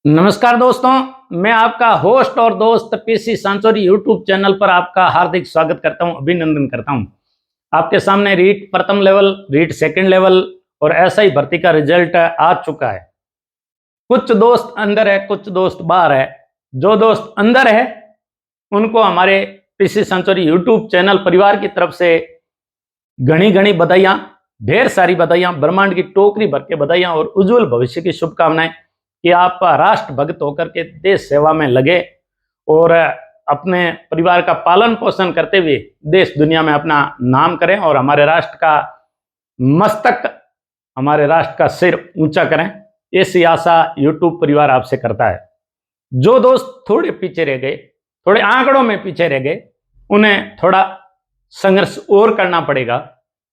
नमस्कार दोस्तों, मैं आपका होस्ट और दोस्त पीसी सांचौरी यूट्यूब चैनल पर आपका हार्दिक स्वागत करता हूं, अभिनंदन करता हूं। आपके सामने रीट प्रथम लेवल, रीट सेकंड लेवल और ऐसा ही भर्ती का रिजल्ट आ चुका है। कुछ दोस्त अंदर है, कुछ दोस्त बाहर है। जो दोस्त अंदर है उनको हमारे पीसी सांचौरी यूट्यूब चैनल परिवार की तरफ से घनी घनी बधाइयां, ढेर सारी बधाइयां, ब्रह्मांड की टोकरी भर के बधाइयां और उज्जवल भविष्य की शुभकामनाएं कि आप राष्ट्र भक्त होकर के देश सेवा में लगे और अपने परिवार का पालन पोषण करते हुए देश दुनिया में अपना नाम करें और हमारे राष्ट्र का मस्तक, हमारे राष्ट्र का सिर ऊंचा करें। ऐसी आशा यूट्यूब परिवार आपसे करता है। जो दोस्त थोड़े पीछे रह गए, थोड़े आंकड़ों में पीछे रह गए, उन्हें थोड़ा संघर्ष और करना पड़ेगा।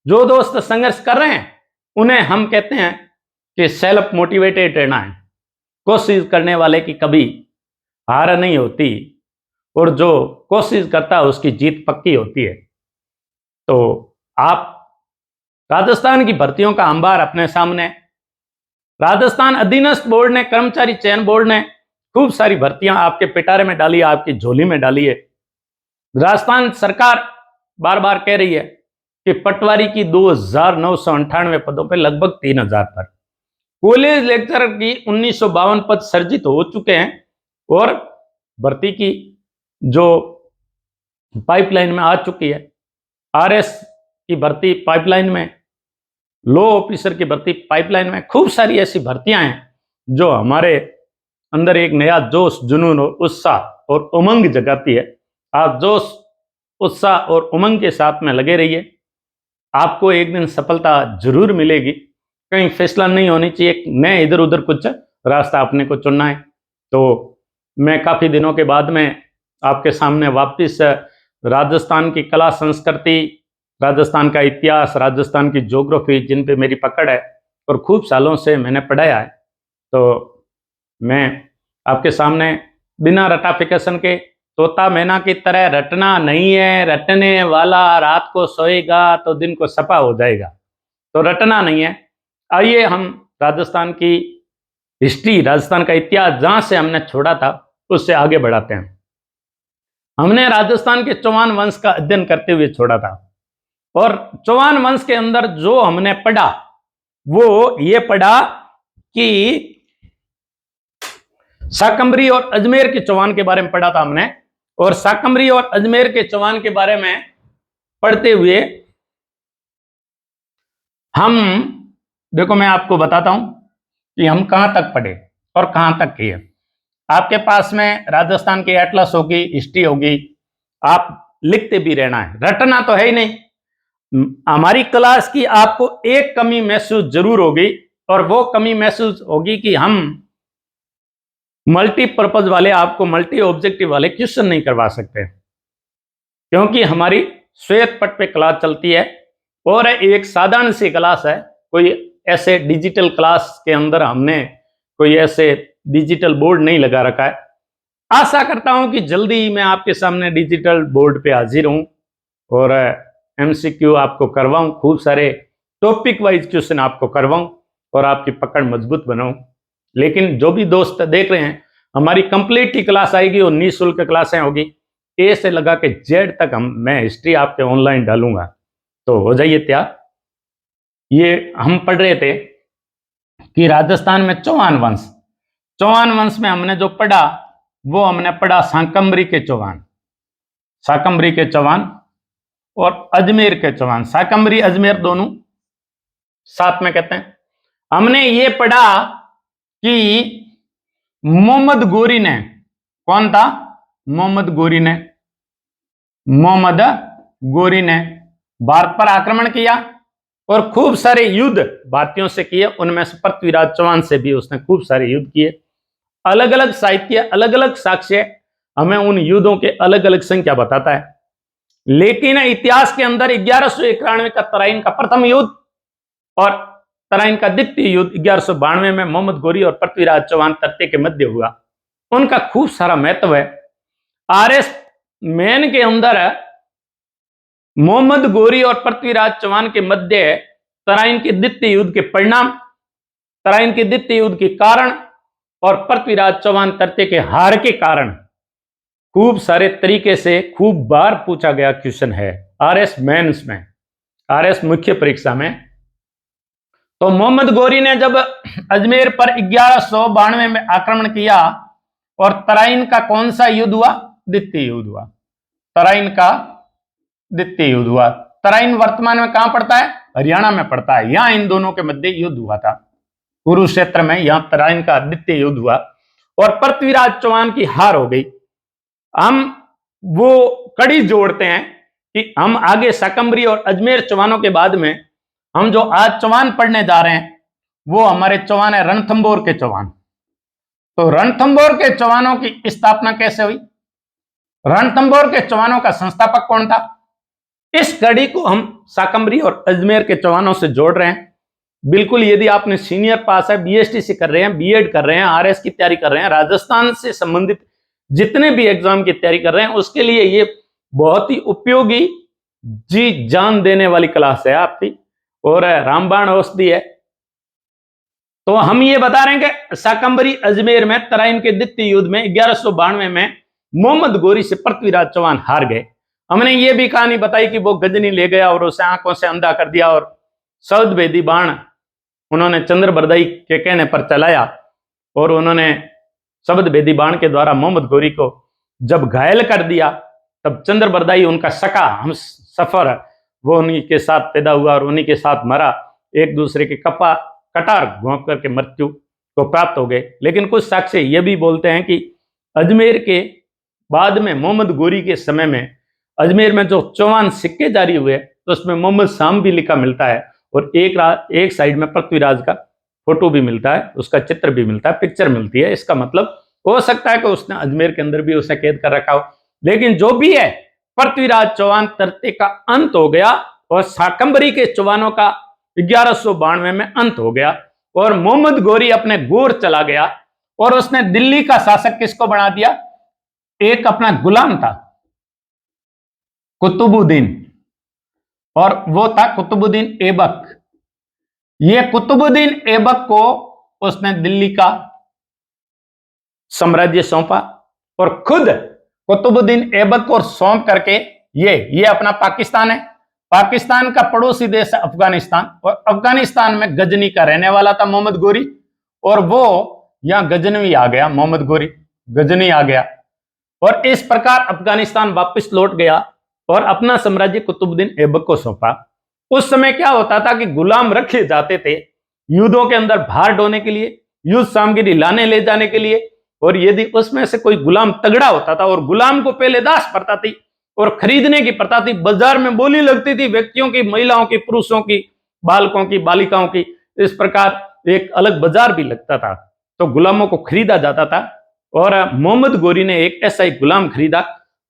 जो दोस्त संघर्ष कर रहे हैं उन्हें हम कहते हैं कि सेल्फ मोटिवेटेड रहना है। कोशिश करने वाले की कभी हार नहीं होती और जो कोशिश करता है उसकी जीत पक्की होती है। तो आप राजस्थान की भर्तियों का अंबार अपने सामने, राजस्थान अधीनस्थ बोर्ड ने, कर्मचारी चयन बोर्ड ने खूब सारी भर्तियां आपके पिटारे में डाली है, आपकी झोली में डाली है। राजस्थान सरकार बार बार कह रही है कि पटवारी की 2,998 पदों पर लगभग 3,000 पर, कॉलेज लेक्चरर की 1952 पद सर्जित हो चुके हैं और भर्ती की जो पाइपलाइन में आ चुकी है। आरएस की भर्ती पाइपलाइन में, लॉ ऑफिसर की भर्ती पाइपलाइन में, खूब सारी ऐसी भर्तियां हैं जो हमारे अंदर एक नया जोश, जुनून और उत्साह और उमंग जगाती है। आप जोश, उत्साह और उमंग के साथ में लगे रहिए, आपको एक दिन सफलता जरूर मिलेगी। कहीं फैसला नहीं होनी चाहिए, न इधर उधर कुछ रास्ता अपने को चुनना है। तो मैं काफ़ी दिनों के बाद में आपके सामने वापस राजस्थान की कला संस्कृति, राजस्थान का इतिहास, राजस्थान की ज्योग्राफी, जिन पे मेरी पकड़ है और खूब सालों से मैंने पढ़ाया है, तो मैं आपके सामने बिना रटाफिकेशन के, तोता मैना की तरह रटना नहीं है। रटने वाला रात को सोएगा तो दिन को सपा हो जाएगा, तो रटना नहीं है। आइए हम राजस्थान की हिस्ट्री, राजस्थान का इतिहास जहां से हमने छोड़ा था उससे आगे बढ़ाते हैं। हमने राजस्थान के चौहान वंश का अध्ययन करते हुए छोड़ा था और चौहान वंश के अंदर जो हमने पढ़ा वो ये पढ़ा कि शाकंभरी और अजमेर के चौहान के बारे में पढ़ा था हमने। और शाकंभरी और अजमेर के चौहान के बारे में पढ़ते हुए हम, देखो मैं आपको बताता हूं कि हम कहां तक पढ़े और कहां तक किए। आपके पास में राजस्थान की एटलस होगी, हिस्ट्री होगी, आप लिखते भी रहना है, रटना तो है ही नहीं। हमारी क्लास की आपको एक कमी महसूस जरूर होगी और वो कमी महसूस होगी कि हम मल्टीपर्पज वाले, आपको मल्टी ऑब्जेक्टिव वाले क्वेश्चन नहीं करवा सकते, क्योंकि हमारी श्वेत पट पे क्लास चलती है और एक साधारण सी क्लास है। कोई ऐसे डिजिटल क्लास के अंदर हमने कोई ऐसे डिजिटल बोर्ड नहीं लगा रखा है। आशा करता हूं कि जल्दी ही मैं आपके सामने डिजिटल बोर्ड पे हाजिर हूं और एमसीक्यू आपको करवाऊं, खूब सारे टॉपिक वाइज क्वेश्चन आपको करवाऊं और आपकी पकड़ मजबूत बनाऊं। लेकिन जो भी दोस्त देख रहे हैं, हमारी कंप्लीट ही क्लास आएगी और निःशुल्क क्लासें होगी। ए से लगा के जेड तक मैं हिस्ट्री आपके ऑनलाइन डालूंगा, तो हो जाइए तैयार। ये हम पढ़ रहे थे कि राजस्थान में चौहान वंश, चौहान वंश में हमने जो पढ़ा वो हमने पढ़ा शाकंभरी के चौहान, शाकंभरी के चौहान और अजमेर के चौहान। शाकंभरी अजमेर दोनों साथ में कहते हैं। हमने ये पढ़ा कि मोहम्मद गोरी ने, कौन था? मोहम्मद गोरी ने, मोहम्मद गोरी ने भारत पर आक्रमण किया और खूब सारे युद्ध भारतीयों से किए। उनमें से पृथ्वीराज चौहान से भी उसने खूब सारे युद्ध किए। अलग अलग साहित्य, अलग अलग साक्ष्य हमें उन युद्धों के अलग अलग संख्या बताता है। लेकिन इतिहास के अंदर 1191 का तराइन का प्रथम युद्ध और तराइन का द्वितीय युद्ध 1192 में मोहम्मद गोरी और पृथ्वीराज चौहान तर्ते के मध्य हुआ। उनका खूब सारा महत्व है। आरएस मेन के अंदर मोहम्मद गोरी और पृथ्वीराज चौहान के मध्य तराइन के द्वितीय युद्ध के परिणाम, तराइन के द्वितीय युद्ध के कारण और पृथ्वीराज चौहान तृतीय के हार के कारण खूब सारे तरीके से खूब बार पूछा गया क्वेश्चन है आरएस मेंस में, आरएस मुख्य परीक्षा में। तो मोहम्मद गोरी ने जब अजमेर पर 1192 में आक्रमण किया और तराइन का कौन सा युद्ध हुआ? द्वितीय युद्ध हुआ। तराइन का द्वितीय युद्ध हुआ। तराइन वर्तमान में कहां पड़ता है? हरियाणा में पड़ता है। यहां इन दोनों के मध्य युद्ध हुआ था कुरुक्षेत्र में। यहां तराइन का द्वितीय युद्ध हुआ और पृथ्वीराज चौहान की हार हो गई। हम वो कड़ी जोड़ते हैं कि हम आगे शाकंभरी और अजमेर चौहानों के बाद में हम जो आज चौहान पढ़ने जा रहे हैं वो हमारे चौहान है रणथंभौर के चौहान। तो रणथंभौर के चौहानों की स्थापना कैसे हुई? रणथंभौर के चौहानों का संस्थापक कौन था? इस कड़ी को हम शाकंभरी और अजमेर के चौहानों से जोड़ रहे हैं। बिल्कुल, यदि आपने सीनियर पास है, बीएसटीसी कर रहे हैं, बीएड कर रहे हैं, आरएस की तैयारी कर रहे हैं, राजस्थान से संबंधित जितने भी एग्जाम की तैयारी कर रहे हैं, उसके लिए ये बहुत ही उपयोगी जी जान देने वाली क्लास है आपकी और रामबाण औषधि है। तो हम ये बता रहे हैं कि शाकंभरी अजमेर में तराइन के द्वितीय युद्ध में 1192 में मोहम्मद गोरी से पृथ्वीराज चौहान हार गए। हमने ये भी कहानी बताई कि वो गजनी ले गया और उसे आंखों से अंधा कर दिया और शब्द भेदी बाण उन्होंने चंद्रबरदाई के कहने पर चलाया और उन्होंने शब्द भेदी बाण के द्वारा मोहम्मद गोरी को जब घायल कर दिया तब चंद्रबरदाई उनका सका हम सफर वो उन्हीं के साथ पैदा हुआ और उन्हीं के साथ मरा। एक दूसरे के कटार घोंप करके मृत्यु को प्राप्त हो गए। लेकिन कुछ साक्ष्य ये भी बोलते हैं कि अजमेर के बाद में मोहम्मद गोरी के समय में अजमेर में जो चौहान सिक्के जारी हुए तो उसमें मोहम्मद शाम भी लिखा मिलता है और एक साइड में पृथ्वीराज का फोटो भी मिलता है, उसका चित्र भी मिलता है, पिक्चर मिलती है। इसका मतलब हो सकता है कि उसने अजमेर के अंदर भी उसे कैद कर रखा हो। लेकिन जो भी है, पृथ्वीराज चौहान तृतीय का अंत हो गया और शाकंभरी के चौहानों का 1192 में अंत हो गया और मोहम्मद गोरी अपने गोर चला गया और उसने दिल्ली का शासक किसको बना दिया? एक अपना गुलाम था कुतुबुद्दीन और वो था कुतुबुद्दीन ऐबक। ये कुतुबुद्दीन ऐबक को उसने दिल्ली का साम्राज्य सौंपा और खुद कुतुबुद्दीन ऐबक को सौंप करके ये अपना पाकिस्तान है। पाकिस्तान का पड़ोसी देश है अफगानिस्तान और अफगानिस्तान में गजनी का रहने वाला था मोहम्मद गोरी और वो यहां गजनवी आ गया, मोहम्मद गोरी गजनी आ गया और इस प्रकार अफगानिस्तान वापस लौट गया और अपना साम्राज्य कुतुबुद्दीन ऐबक को सौंपा। उस समय क्या होता था कि गुलाम रखे जाते थे युद्धों के अंदर भार ढोने के लिए, युद्ध सामग्री लाने ले जाने के लिए और यदि उसमें से कोई गुलाम तगड़ा होता था और गुलाम को पहले दास प्रथा थी और खरीदने की प्रथा थी, बाजार में बोली लगती थी व्यक्तियों की, महिलाओं की, पुरुषों की, बालकों की, बालिकाओं की, इस प्रकार एक अलग बाजार भी लगता था। तो गुलामों को खरीदा जाता था और मोहम्मद गोरी ने एक ऐसा ही गुलाम खरीदा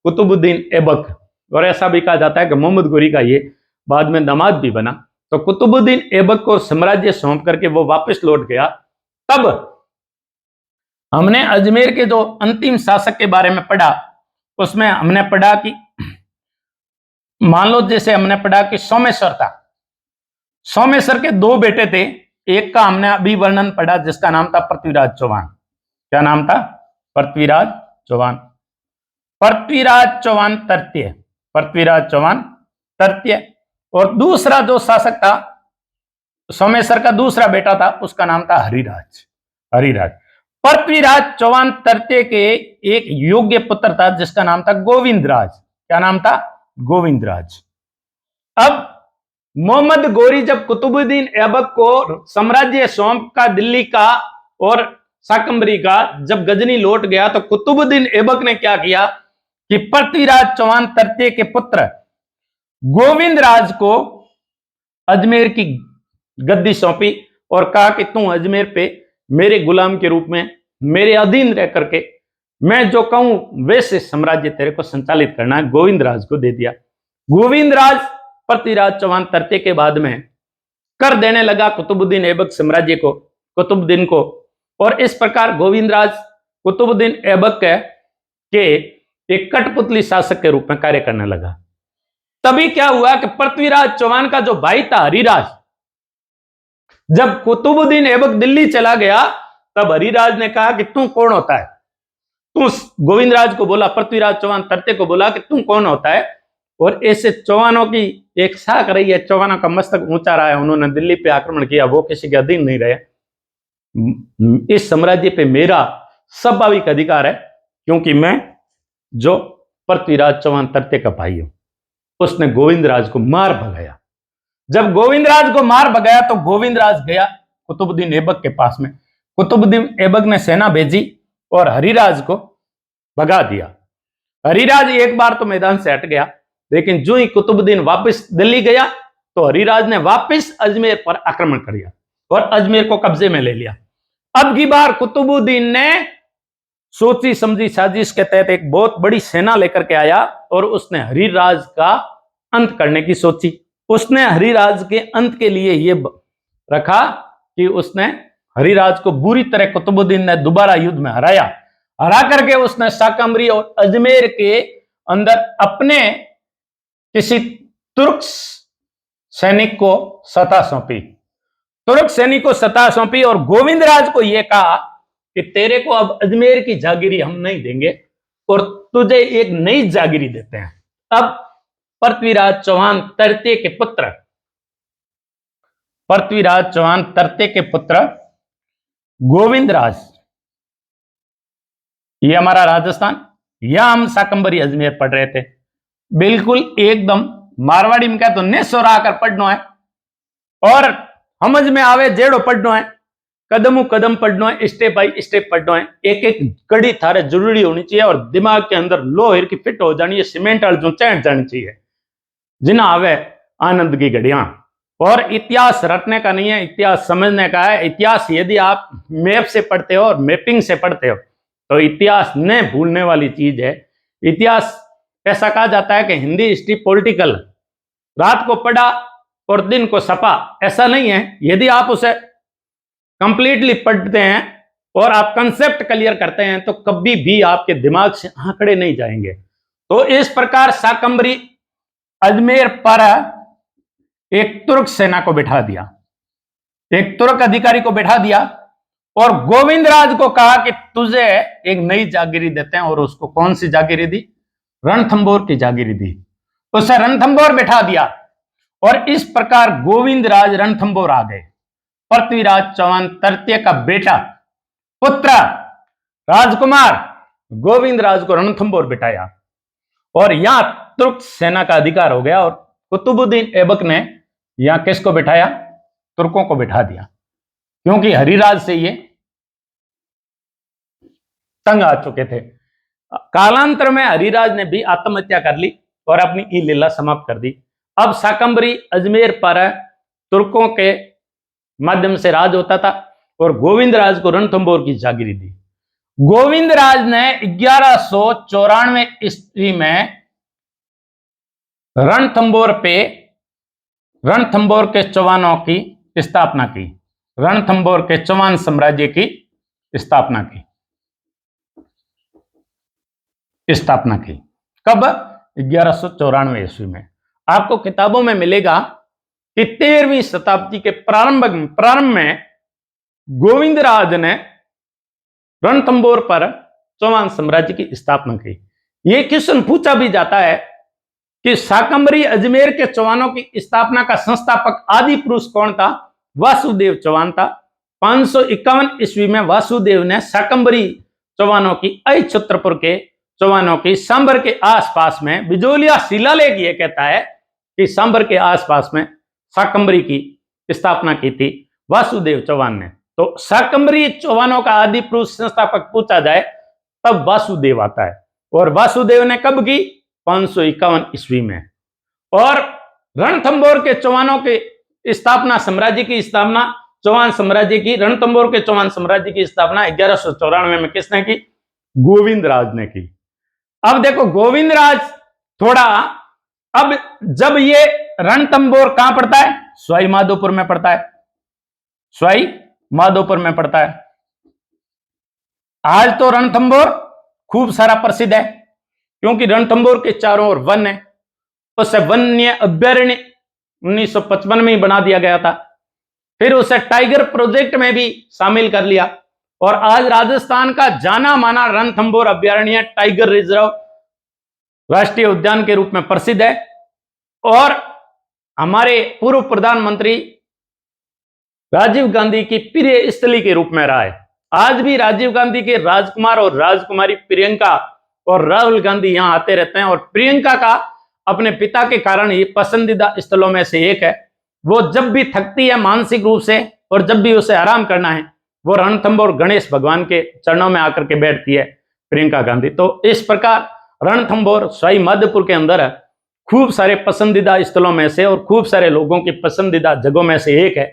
कुतुबुद्दीन ऐबक और ऐसा भी कहा जाता है कि मोहम्मद गोरी का ये बाद में दामाद भी बना। तो कुतुबुद्दीन ऐबक को साम्राज्य सौंप करके वो वापस लौट गया। तब हमने अजमेर के जो अंतिम शासक के बारे में पढ़ा उसमें हमने पढ़ा कि मान लो जैसे हमने पढ़ा कि सोमेश्वर था, सोमेश्वर के दो बेटे थे। एक का हमने अभी वर्णन पढ़ा जिसका नाम था पृथ्वीराज चौहान। क्या नाम था? पृथ्वीराज चौहान। पृथ्वीराज चौहान तृतीय, पृथ्वीराज चौहान तृतीय। और दूसरा जो शासक था सोमेश्वर का दूसरा बेटा था उसका नाम था हरिराज। हरिराज पृथ्वीराज चौहान तृतीय के एक योग्य पुत्र था जिसका नाम था गोविंदराज। क्या नाम था? गोविंदराज। अब मोहम्मद गोरी जब कुतुबुद्दीन ऐबक को साम्राज्य सौंप का दिल्ली का और शाकंभरी का जब गजनी लौट गया तो कुतुबुद्दीन ऐबक ने क्या किया कि पृथ्वीराज चौहान तृतीय के पुत्र गोविंदराज को अजमेर की गद्दी सौंपी और कहा कि तू अजमेर पे मेरे गुलाम के रूप में मेरे अधीन रह करके मैं जो कहूं वैसे साम्राज्य तेरे को संचालित करना है। गोविंदराज को दे दिया। गोविंदराज पृथ्वीराज चौहान तृतीय के बाद में कर देने लगा कुतुबुद्दीन ऐबक साम्राज्य को, कुतुबुद्दीन को, और इस प्रकार गोविंदराज कुतुबुद्दीन ऐबक के एक कठपुतली शासक के रूप में कार्य करने लगा। तभी क्या हुआ कि पृथ्वीराज चौहान का जो भाई था हरिराज, जब कुतुबुद्दीन ऐबक दिल्ली चला गया तब हरिराज ने कहा कि तू कौन होता है। तू गोविंदराज को बोला, पृथ्वीराज चौहान तरते को बोला कि तू कौन होता है। और ऐसे चौहानों की एक शाख रही है, चौहानों का मस्तक ऊंचा रहा है, उन्होंने दिल्ली पे आक्रमण किया, वो किसी के अधीन नहीं रहे। इस साम्राज्य पे मेरा स्वाभाविक अधिकार है, क्योंकि मैं जो पृथ्वीराज चौहान तरते का भाई हूं। उसने गोविंदराज को मार भगाया। जब गोविंदराज को मार भगाया तो गोविंदराज गया कुतुबुद्दीन ऐबक के पास में। कुतुबुद्दीन ऐबक ने सेना भेजी और हरिराज को भगा दिया। हरिराज एक बार तो मैदान से हट गया, लेकिन जो ही कुतुबुद्दीन वापस दिल्ली गया तो हरिराज ने वापस अजमेर पर आक्रमण कर दिया और अजमेर को कब्जे में ले लिया। अब की बार कुतुबुद्दीन ने सोची समझी साजिश के तहत एक बहुत बड़ी सेना लेकर के आया और उसने हरिराज का अंत करने की सोची। उसने हरिराज के अंत के लिए यह रखा कि उसने हरिराज को बुरी तरह कुतुबुद्दीन ने दोबारा युद्ध में हराया। हरा करके उसने शाकंभरी और अजमेर के अंदर अपने किसी तुर्क सैनिक को सत्ता सौंपी। तुर्क सैनिक को सत्ता सौंपी और गोविंदराज को यह कहा कि तेरे को अब अजमेर की जागीरी हम नहीं देंगे और तुझे एक नई जागीरी देते हैं। अब पृथ्वीराज चौहान तरते के पुत्र, पृथ्वीराज चौहान तरते के पुत्र गोविंदराज, ये हमारा राजस्थान, यहां हम शाकंभरी अजमेर पढ़ रहे थे। बिल्कुल एकदम मारवाड़ी में क्या तो नेसोर आकर पढ़नो है और समझ में आवे जेड़ो पढ़नो है, कदम कदम पढ़नो है, स्टेप बाई स्टेप पढ़नो है। एक एक कड़ी थारे जरूरी होनी चाहिए और दिमाग के अंदर लोहे की फिट हो जानी है, सीमेंट वाली जो चैट जानी चाहिए, जिन्हें आवे आनंद की घड़ियां। और इतिहास रटने का नहीं है, इतिहास समझने का है। इतिहास यदि आप मैप से पढ़ते हो और मैपिंग से पढ़ते हो तो इतिहास न भूलने वाली चीज है। इतिहास ऐसा कहा जाता है कि हिंदी हिस्ट्री पॉलिटिकल, रात को पढ़ा और दिन को सपा, ऐसा नहीं है। यदि आप उसे कंप्लीटली पढ़ते हैं और आप कंसेप्ट क्लियर करते हैं तो कभी भी आपके दिमाग से आंकड़े नहीं जाएंगे। तो इस प्रकार शाकंभरी अजमेर पर एक तुर्क सेना को बिठा दिया, एक तुर्क अधिकारी को बिठा दिया और गोविंदराज को कहा कि तुझे एक नई जागीरी देते हैं। और उसको कौन सी जागीरी दी? रणथंभौर की जागीरी दी। उसे रणथंभौर बिठा दिया और इस प्रकार गोविंदराज रणथंभौर आ गए। पृथ्वीराज चौहान तरते का बेटा, पुत्र, राजकुमार गोविंदराज को रणथंभौर बिठाया और यहां तुर्क सेना का अधिकार हो गया। और कुतुबुद्दीन ऐबक ने यहां किसको बिठाया? तुर्कों को बिठा दिया, क्योंकि हरिराज से ये तंग आ चुके थे। कालांतर में हरिराज ने भी आत्महत्या कर ली और अपनी ई लीला समाप्त कर दी। अब शाकंभरी अजमेर पर तुर्कों के माध्यम से राज होता था और गोविंदराज को रणथंभौर की जागीरी दी। गोविंदराज ने 1194 ईस्वी में रणथंभौर के चौहानों की स्थापना की, रणथंभौर के चौहान साम्राज्य की स्थापना की। कब? 1194 ईस्वी में। आपको किताबों में मिलेगा कि 13वीं शताब्दी के प्रारंभ में गोविंदराज ने रणथंभौर पर चौहान साम्राज्य की स्थापना की। यह क्वेश्चन पूछा भी जाता है कि शाकंभरी अजमेर के चौहानों की स्थापना का संस्थापक आदि पुरुष कौन था? वासुदेव चौहान था। 551 ईस्वी में वासुदेव ने शाकंभरी चौहानों की छत्रपुर के चौहानों की सांबर के आसपास में, बिजोलिया शिलालेख यह कहता है कि सांबर के आसपास में शाकंभरी की स्थापना की थी वासुदेव चौहान ने। तो शाकंभरी चौहानों का आदि पुरुष संस्थापक पूछा जाए तब वासुदेव आता है। और वासुदेव ने कब की? 551 ईस्वी में। और रणथंभौर के चौहानों की स्थापना, साम्राज्य की स्थापना, चौहान साम्राज्य की, रणथंभौर के चौहान साम्राज्य की स्थापना 1194 में किसने की? गोविंदराज ने की। अब देखो गोविंदराज थोड़ा, अब जब ये रणथंभौर कहां पड़ता है? सवाई माधोपुर में पड़ता है, सवाई माधोपुर में पड़ता है। आज तो रणथंभौर खूब सारा प्रसिद्ध है क्योंकि रणथंभौर के चारों ओर वन है। उसे वन्य अभ्यारण्य 1955 में ही बना दिया गया था। फिर उसे टाइगर प्रोजेक्ट में भी शामिल कर लिया और आज राजस्थान का जाना माना रणथंभौर अभयारण्य टाइगर रिजर्व राष्ट्रीय उद्यान के रूप में प्रसिद्ध है और हमारे पूर्व प्रधानमंत्री राजीव गांधी की प्रिय स्थली के रूप में रहा है। आज भी राजीव गांधी के राजकुमार और राजकुमारी प्रियंका और राहुल गांधी यहां आते रहते हैं और प्रियंका का अपने पिता के कारण ही पसंदीदा स्थलों में से एक है। वो जब भी थकती है मानसिक रूप से और जब भी उसे आराम करना है वो रणथंभौर गणेश भगवान के चरणों में आकर के बैठती है प्रियंका गांधी। तो इस प्रकार रणथंभौर सवाई माधोपुर के अंदर खूब सारे पसंदीदा स्थलों में से और खूब सारे लोगों की पसंदीदा जगहों में से एक है।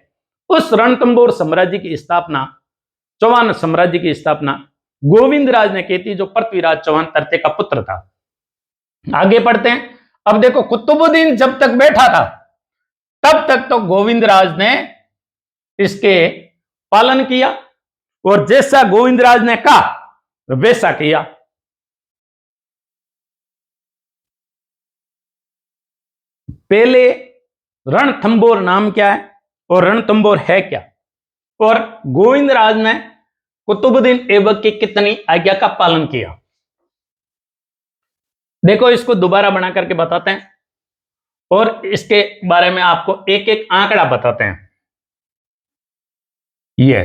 उस रणथंभौर साम्राज्य की स्थापना, चौहान साम्राज्य की स्थापना गोविंदराज ने की थी, जो पृथ्वीराज चौहान तरते का पुत्र था। आगे पढ़ते हैं। अब देखो, कुतुबुद्दीन जब तक बैठा था तब तक तो गोविंदराज ने इसके पालन किया और जैसा गोविंदराज ने कहा वैसा किया। पहले रणथंभौर नाम क्या है और रणथंभौर है क्या, और गोविंदराज ने कुतुबुद्दीन ऐबक की कितनी आज्ञा का पालन किया। देखो, इसको दोबारा बना करके बताते हैं और इसके बारे में आपको एक एक आंकड़ा बताते हैं। ये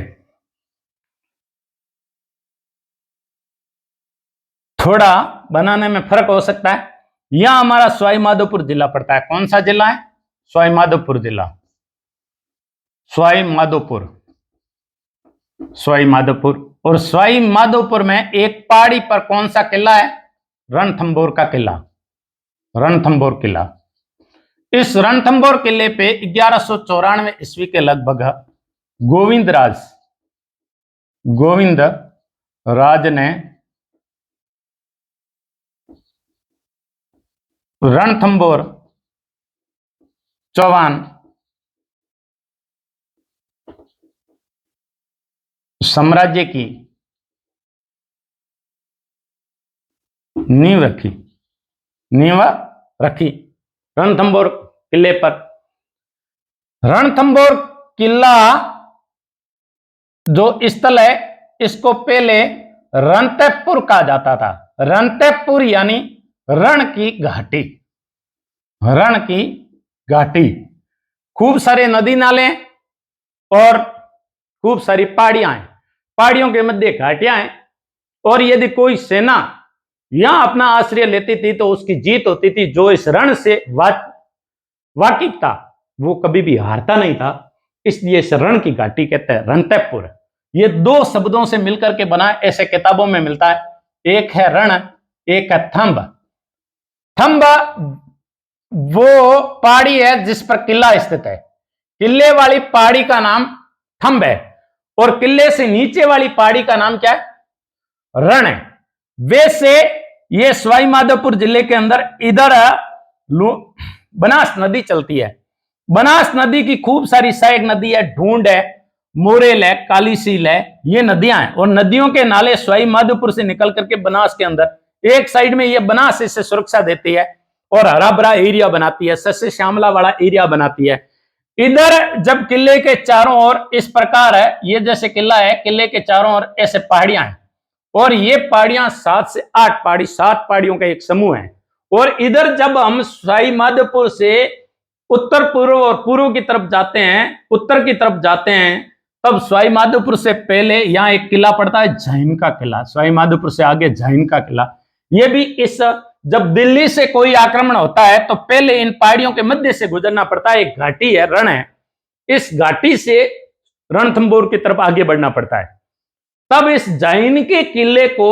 थोड़ा बनाने में फर्क हो सकता है। यहां हमारा सवाई माधोपुर जिला पड़ता है। कौन सा जिला है? सवाई माधोपुर जिला। सवाई माधोपुर, सवाई माधोपुर। और सवाई माधोपुर में एक पहाड़ी पर कौन सा किला है? रणथंभौर का किला, रणथंभौर किला। इस रणथंभौर किले पे 1194 ईस्वी के लगभग गोविंद राज ने रणथंभौर चौहान साम्राज्य की नींव रखी रणथंभौर किले पर। रणथंभौर किला जो स्थल है इसको पहले रणतेपुर कहा जाता था। रणतेपुर यानी रण की घाटी, रण की घाटी। खूब सारे नदी नाले और खूब सारी पहाड़ियां हैं, पहाड़ियों के मध्य घाटियां हैं। और यदि कोई सेना यहां अपना आश्रय लेती थी तो उसकी जीत होती थी। जो इस रण से वाकिफ था वो कभी भी हारता नहीं था, इसलिए इस रण की घाटी कहते हैं रणतेपुर। ये दो शब्दों से मिलकर के बना, ऐसे किताबों में मिलता है। एक है रण, एक है थंब। थंब वो पहाड़ी है जिस पर किला स्थित है। किले वाली पहाड़ी का नाम थंब है और किले से नीचे वाली पहाड़ी का नाम क्या है? रण है। वैसे ये सवाई माधोपुर जिले के अंदर इधर बनास नदी चलती है। बनास नदी की खूब सारी सहायक नदी है, ढूंढ है, मोरेल है, कालीसील है, ये नदियां हैं। और नदियों के नाले सवाई माधोपुर से निकल करके बनास के अंदर एक साइड में ये बनास इससे सुरक्षा देती है और हरा भरा एरिया बनाती है, सस्य श्यामला वाला एरिया बनाती है। इधर जब किले के चारों ओर इस प्रकार है, ये जैसे किला है, किले के चारों ओर ऐसे पहाड़ियां हैं और ये पहाड़ियां 7 से 8 पहाड़ी, 7 पहाड़ियों का एक समूह है। और इधर जब हम सवाई माधोपुर से उत्तर पूर्व और पूर्व की तरफ जाते हैं, उत्तर की तरफ जाते हैं, तब सवाई माधोपुर से पहले यहां एक किला पड़ता है, जैन का किला। सवाई माधोपुर से आगे जैन का किला। यह भी इस जब दिल्ली से कोई आक्रमण होता है तो पहले इन पहाड़ियों के मध्य से गुजरना पड़ता है। एक घाटी है, रण है, इस घाटी से रणथंभौर की तरफ आगे बढ़ना पड़ता है। तब इस जैन के किले को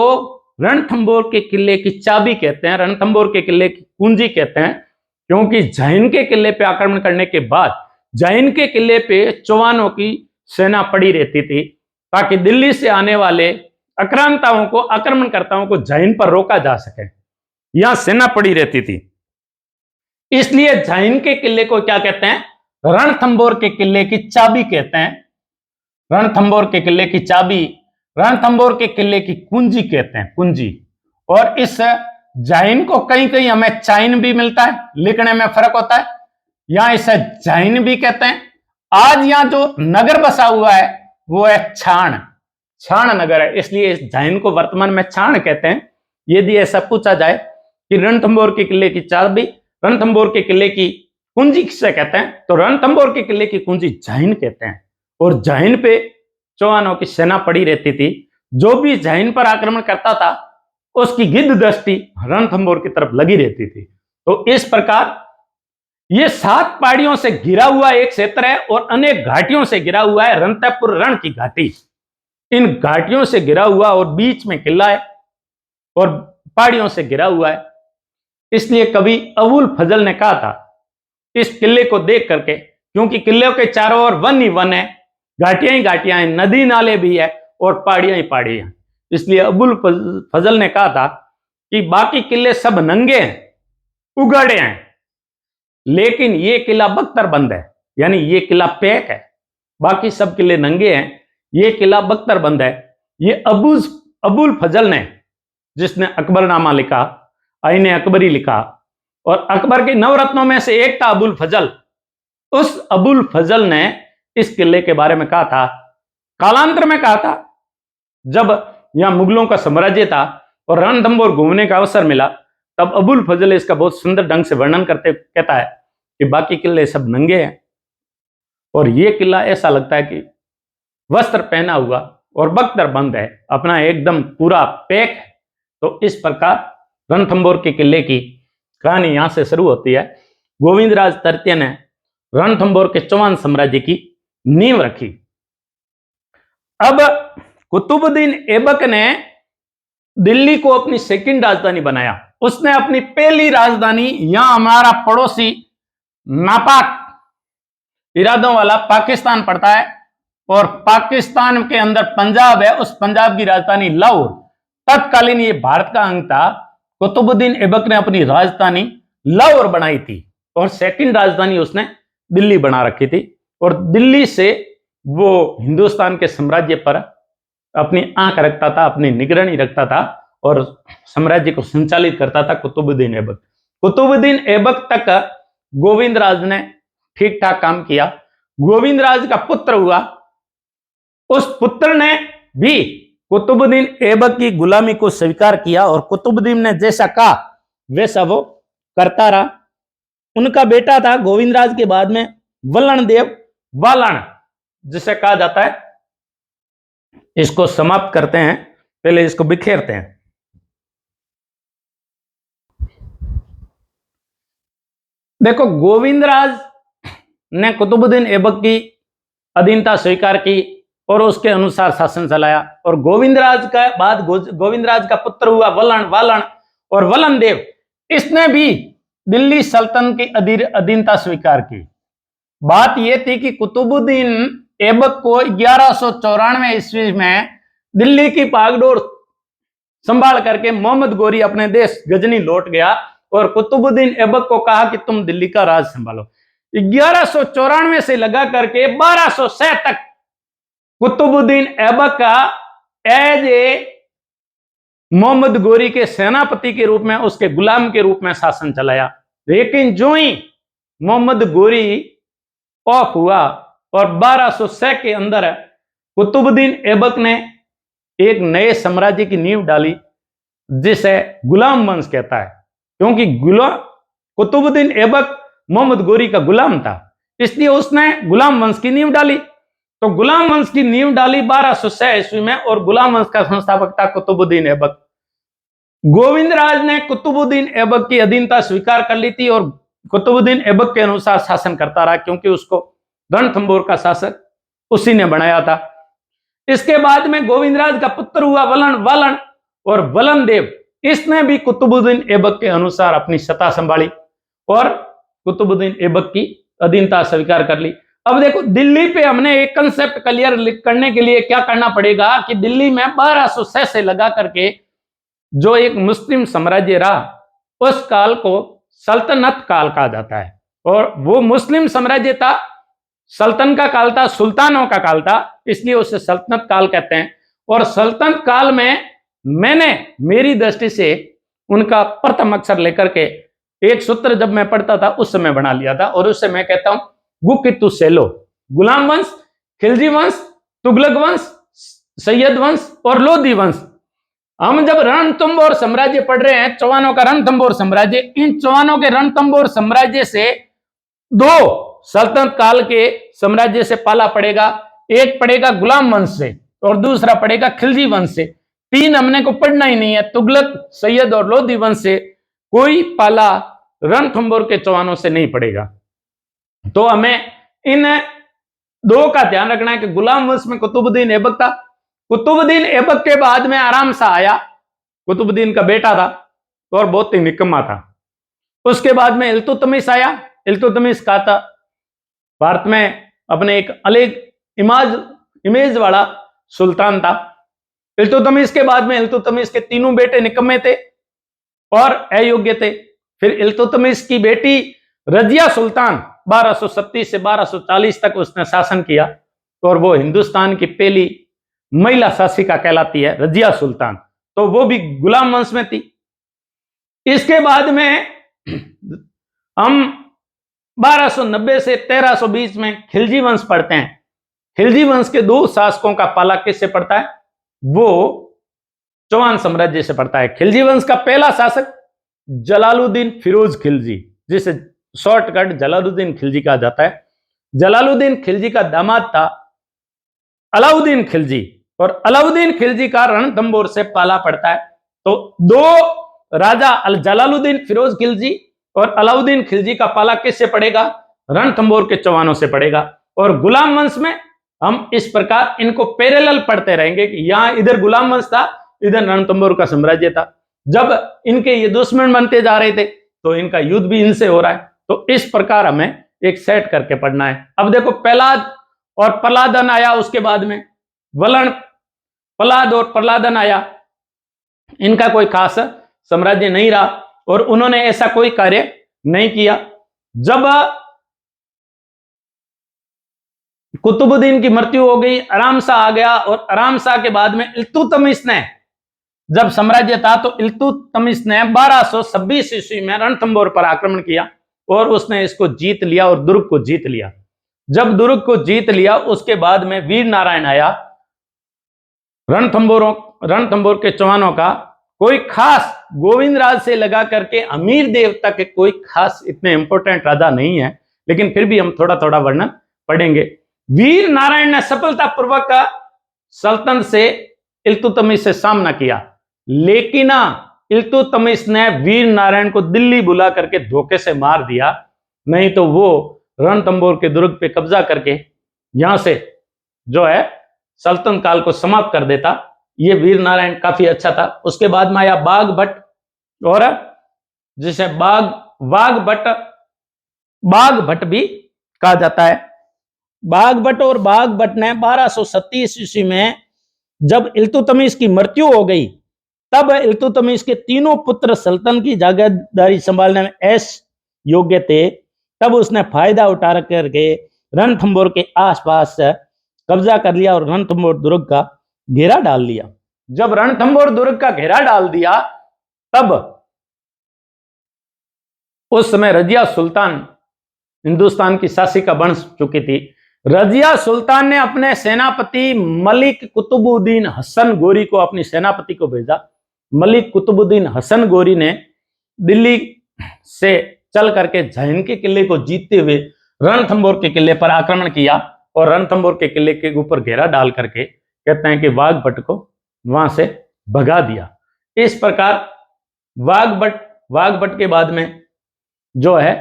रणथंभौर के किले की चाबी कहते हैं, रणथंभौर के किले की कुंजी कहते हैं, क्योंकि जैन के किले पे आक्रमण करने के बाद जैन के किले पे चौहानों की सेना पड़ी रहती थी ताकि दिल्ली से आने वाले आक्रांताओं को, आक्रमणकर्ताओं को जैन पर रोका जा सके। यहां सेना पड़ी रहती थी, इसलिए जैन के किले को क्या कहते हैं? रणथंभौर के किले की चाबी कहते हैं। रणथंभौर के किले की चाबी, रणथंभौर के किले की कुंजी कहते हैं, कुंजी। और इस जैन को कहीं कहीं हमें चाइन भी मिलता है, लिखने में फर्क होता है। यहां इसे जैन भी कहते हैं। आज यहां जो नगर बसा हुआ है वो है छाण, छाण नगर है, इसलिए इस झाइन को वर्तमान में छाण कहते हैं। यदि ऐसा पूछा जाए कि रणथंभौर के किले की चाबी, रणथंभौर के किले की कुंजी किसे कहते हैं, तो रणथंभौर के किले की कुंजी झाइन कहते हैं। और झाइन पे चौहानों की सेना पड़ी रहती थी। जो भी झाइन पर आक्रमण करता था उसकी गिद्ध दृष्टि रणथंभौर की तरफ लगी रहती थी। तो इस प्रकार ये 7 पहाड़ियों से घिरा हुआ एक क्षेत्र है और अनेक घाटियों से घिरा हुआ है। रणथंभौर रण की घाटी, इन घाटियों से घिरा हुआ और बीच में किला है और पहाड़ियों से घिरा हुआ है। इसलिए कवि अबुल फजल ने कहा था इस किले को देख करके, क्योंकि किले के चारों ओर वन ही वन है, घाटियां ही घाटियां हैं, नदी नाले भी है और पहाड़ियां ही पहाड़ियां हैं। इसलिए अबुल फजल ने कहा था कि बाकी किले सब नंगे हैं, उगाड़े हैं, लेकिन ये किला बख्तरबंद है, यानी ये किला पैक है। बाकी सब किले नंगे हैं, ये किला बख्तरबंद है। ये अबुल फजल ने, जिसने अकबरनामा लिखा, आईने अकबरी लिखा, और अकबर के नवरत्नों में से एक था अबुल फजल। उस अबुल फजल ने इस किले के बारे में कहा था। कालांतर में कहा था, जब यहां मुगलों का साम्राज्य था और रणथंभौर घूमने का अवसर मिला, तब अबुल फजल इसका बहुत सुंदर ढंग से वर्णन करते कहता है कि बाकी किले सब नंगे हैं और ये किला ऐसा लगता है कि वस्त्र पहना हुआ और बख्तरबंद है, अपना एकदम पूरा पैक है। तो इस प्रकार रणथंभौर के किले की कहानी यहां से शुरू होती है। गोविंदराज तृतीय ने रणथंभौर के चौहान साम्राज्य की नींव रखी। अब कुतुबुद्दीन ऐबक ने दिल्ली को अपनी सेकंड राजधानी बनाया। उसने अपनी पहली राजधानी, यहां हमारा पड़ोसी नापाक इरादों वाला पाकिस्तान पड़ता है और पाकिस्तान के अंदर पंजाब है, उस पंजाब की राजधानी लाहौर, तत्कालीन ये भारत का अंग था। कुतुबुद्दीन ऐबक ने अपनी राजधानी लाहौर बनाई थी और सेकंड राजधानी उसने दिल्ली बना रखी थी। और दिल्ली से वो हिंदुस्तान के साम्राज्य पर अपनी आंख रखता था, अपनी निगरानी रखता था और साम्राज्य को संचालित करता था कुतुबुद्दीन ऐबक। कुतुबुद्दीन ऐबक तक गोविंदराज ने ठीक ठाक काम किया। गोविंदराज का पुत्र हुआ, उस पुत्र ने भी कुतुबुद्दीन ऐबक की गुलामी को स्वीकार किया और कुतुबुद्दीन ने जैसा कहा वैसा वो करता रहा। उनका बेटा था गोविंदराज के बाद में वल्लण देव वालन, जिसे कहा जाता है। इसको समाप्त करते हैं, पहले इसको बिखेरते हैं। देखो, गोविंदराज ने कुतुबुद्दीन ऐबक की अधीनता स्वीकार की और उसके अनुसार शासन चलाया। और गोविंदराज का बाद गोविंदराज का पुत्र हुआ वल्लण वालन और वल्लन देव, इसने भी दिल्ली सल्तनत की अधीनता स्वीकार की। बात यह थी कि कुतुबुद्दीन ऐबक को 1194 ईस्वी में दिल्ली की बागडोर संभाल करके मोहम्मद गोरी अपने देश गजनी लौट गया और कुतुबुद्दीन ऐबक को कहा कि तुम दिल्ली का राज संभालो। 1194 से लगा करके 1206 तक कुतुबुद्दीन ऐबक का एज ए मोहम्मद गोरी के सेनापति के रूप में, उसके गुलाम के रूप में शासन चलाया। लेकिन जो ही मोहम्मद गोरी ऑफ हुआ और 1206 के अंदर कुतुबुद्दीन ऐबक ने एक नए साम्राज्य की नींव डाली, जिसे गुलाम वंश कहता है। क्योंकि कुतुबुद्दीन ऐबक मोहम्मद गोरी का गुलाम था, इसलिए उसने गुलाम वंश की नींव डाली। तो गुलाम वंश की नींव डाली 1206 ईस्वी में और गुलाम वंश का संस्थापक था कुतुबुद्दीन ऐबक। गोविंदराज ने कुतुबुद्दीन ऐबक की अधीनता स्वीकार कर ली थी और कुतुबुद्दीन ऐबक के अनुसार शासन करता रहा, क्योंकि उसको रणथंभौर का शासक उसी ने बनाया था। इसके बाद में गोविंदराज का पुत्र हुआ वल्लण वालन और वल्लन देव, इसने भी कुतुबुद्दीन ऐबक के अनुसार अपनी सत्ता संभाली और कुतुबुद्दीन ऐबक की अधीनता स्वीकार कर ली। अब देखो, दिल्ली पे हमने एक कंसेप्ट क्लियर करने के लिए क्या करना पड़ेगा कि दिल्ली में 1206 से लगा करके जो एक मुस्लिम साम्राज्य रहा, उस काल को सल्तनत काल कहा जाता है। और वो मुस्लिम साम्राज्य था, सल्तन का काल था, सुल्तानों का काल था, इसलिए उसे सल्तनत काल कहते हैं। और सल्तनत काल में मैंने मेरी दृष्टि से उनका प्रथम अक्षर लेकर के एक सूत्र जब मैं पढ़ता था उस समय बना लिया था, और उससे मैं कहता हूं गुकितु सेलो, गुलाम वंश, खिलजी वंश, तुगलक वंश, सैयद वंश और लोधी वंश। हम जब रणथंभौर साम्राज्य पढ़ रहे हैं, चौहानों का रणथंभौर साम्राज्य, इन चौहानों के रणथंभौर साम्राज्य से दो सल्तनत काल के साम्राज्य से पाला पड़ेगा। एक पड़ेगा गुलाम वंश से और दूसरा पड़ेगा खिलजी वंश से। तीन हमने को पढ़ना ही नहीं है। तुगलक, सैयद और लोधी वंश से कोई पाला रणथंभौर के चौहानों से नहीं पड़ेगा। तो हमें इन दो का ध्यान रखना है कि गुलाम वंश में कुतुबुद्दीन ऐबक था। कुतुबुद्दीन ऐबक के बाद में आराम शाह आया, कुतुबुद्दीन का बेटा था और बहुत ही निकम्मा था। उसके बाद में इल्तुतमिश आया। इल्तुतमिश का था भारत में अपने एक अलग इमेज वाला सुल्तान था। इल्तुतमिश के बाद में इल्तुतमिश के तीनों बेटे निकम्मे थे और अयोग्य थे। फिर इल्तुतमिश की बेटी रजिया सुल्तान 1237 से 1240 तक उसने शासन किया और वो हिंदुस्तान की पहली महिला शासिका कहलाती है, रजिया सुल्तान। तो वो भी गुलाम वंश में थी। इसके बाद में हम 1290 से 1320 में खिलजी वंश पढ़ते हैं। खिलजी वंश के दो शासकों का पाला किससे पड़ता है? वो चौहान साम्राज्य से पड़ता है। खिलजी वंश का पहला शासक जलालुद्दीन फिरोज खिलजी, जिसे शॉर्टकट जलालुद्दीन खिलजी कहा जाता है। जलालुद्दीन खिलजी का दामाद था अलाउद्दीन खिलजी और अलाउद्दीन खिलजी का रणथंभौर से पाला पड़ता है। तो दो राजा जलालुद्दीन फिरोज खिलजी और अलाउद्दीन खिलजी का पाला किससे पड़ेगा? रणथंभौर के चौहानों से पड़ेगा। और गुलाम वंश में हम इस प्रकार इनको पैरेलल पढ़ते रहेंगे कि यहां इधर गुलाम वंश था, इधर रणथंभौर का साम्राज्य था। जब इनके ये दुश्मन बनते जा रहे थे तो इनका युद्ध भी इनसे हो रहा है। तो इस प्रकार हमें एक सेट करके पढ़ना है। अब देखो, प्रहलाद और प्रहलादन आया, उसके बाद में वलन, प्रहलाद और प्रहलादन आया। इनका कोई खास साम्राज्य नहीं रहा और उन्होंने ऐसा कोई कार्य नहीं किया। जब कुतुबुद्दीन की मृत्यु हो गई, आराम शाह आ गया और आराम शाह के बाद में इल्तुतमिश ने जब साम्राज्य था तो इल्तुतमिश ने 1226 ईस्वी में रणथंभौर पर आक्रमण किया और उसने इसको जीत लिया और दुर्ग को जीत लिया। जब दुर्ग को जीत लिया उसके बाद में वीर नारायण आया। रणथंभौर के चौहानों का कोई खास गोविंदराज से लगा करके अमीर देव तक कोई खास इतने इंपॉर्टेंट राजा नहीं है, लेकिन फिर भी हम थोड़ा थोड़ा वर्णन पढ़ेंगे। वीर नारायण ने सफलतापूर्वक सल्तनत से इल्तुतमिश से सामना किया, लेकिन इल्तुतमिश ने वीर नारायण को दिल्ली बुला करके धोखे से मार दिया। नहीं तो वो रणथंभौर के दुर्ग पे कब्जा करके यहां से जो है सल्तनत काल को समाप्त कर देता। ये वीर नारायण काफी अच्छा था। उसके बाद में आया बाघ भट्ट, और जिसे बाघ भट्ट भी कहा जाता है। बाघ भट्ट और बाघ भट्ट ने 1237 ईस्वी में जब इल्तुतमिश की मृत्यु हो गई, तब इल्तुतमिश के तीनों पुत्र सल्तनत की जागीरदारी संभालने में योग्य थे। तब उसने फायदा उठा करके रणथंभौर के आसपास कब्जा कर लिया और रणथंभौर दुर्ग का घेरा डाल लिया। जब रणथंभौर दुर्ग का घेरा डाल दिया, तब उस समय रजिया सुल्तान हिंदुस्तान की शासिका बन चुकी थी। रजिया सुल्तान ने अपने सेनापति मलिक कुतुबुद्दीन हसन गोरी को अपनी सेनापति को भेजा। मलिक कुतुबुद्दीन हसन गोरी ने दिल्ली से चल करके झैन के किले को जीतते हुए रणथंभौर के किले पर आक्रमण किया और रणथंभौर के किले के ऊपर घेरा डाल करके कहते हैं कि बाघ भट्ट को वहां से भगा दिया। इस प्रकार बाघ भट्ट के बाद में जो है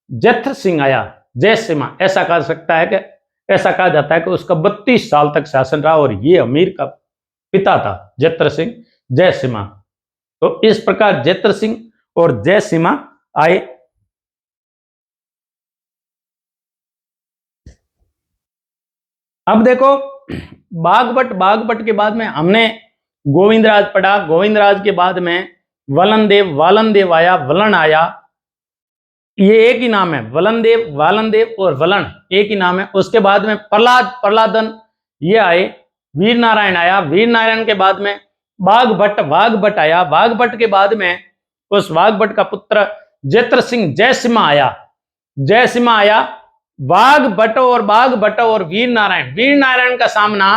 जैत्र सिंह आया, जय सिम्हा, ऐसा कहा जाता है कि उसका 32 साल तक शासन रहा और ये अमीर का पिता था, जैत्र सिंह जय सिम्हा। तो इस प्रकार जैत्र सिंह और जय सिम्हा आए। अब देखो, बाघ भट्ट के बाद में हमने गोविंदराज पढ़ा। गोविंदराज के बाद में वालनदेव आया, वलन आया। ये एक ही नाम है, वालनदेव और वलन एक ही नाम है। उसके बाद में प्रहलादन ये आए। वीर नारायण आया। वीर नारायण के बाद में बाघ भट्ट आया। बाघ भट्ट के बाद में उस बाघ भट्ट का पुत्र जैत्र सिंह जय सिम्हा आया। बाघ भट्ट और वीर नारायण का सामना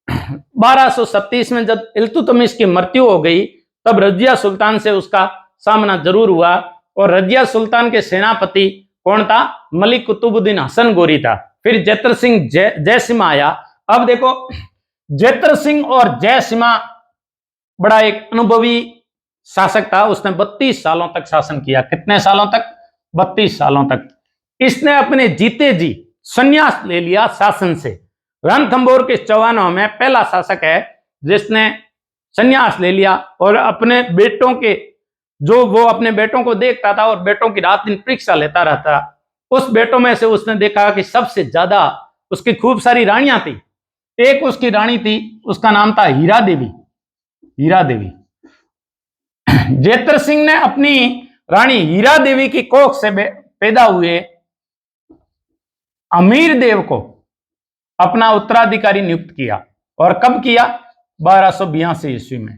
1237 में जब इल्तुतमिश की मृत्यु हो गई तब रजिया सुल्तान से उसका सामना जरूर हुआ, और रजिया सुल्तान के सेनापति कौन था? मलिक कुतुबुद्दीन हसन गोरी था। फिर जैतर सिंह जयसिम्हा आया। अब देखो, जैतर सिंह और जयसिम्हा बड़ा एक अनुभवी शासक था। उसने 32 सालों तक शासन किया। कितने सालों तक? 32 सालों तक। इसने अपने जीते जी संन्यास ले लिया शासन से। रणथंभौर के चौहानों में पहला शासक है जिसने संन्यास ले लिया, और अपने बेटों के वो अपने बेटों को देखता था और बेटों की रात दिन परीक्षा लेता रहता। उस बेटों में से उसने देखा कि सबसे ज्यादा उसकी खूब सारी रानियां थी। एक उसकी रानी थी, उसका नाम था हीरा देवी। हीरा देवी। जैतर सिंह ने अपनी रानी हीरा देवी की कोख से पैदा हुए अमीर देव को अपना उत्तराधिकारी नियुक्त किया। और कब किया? 1282 ईस्वी में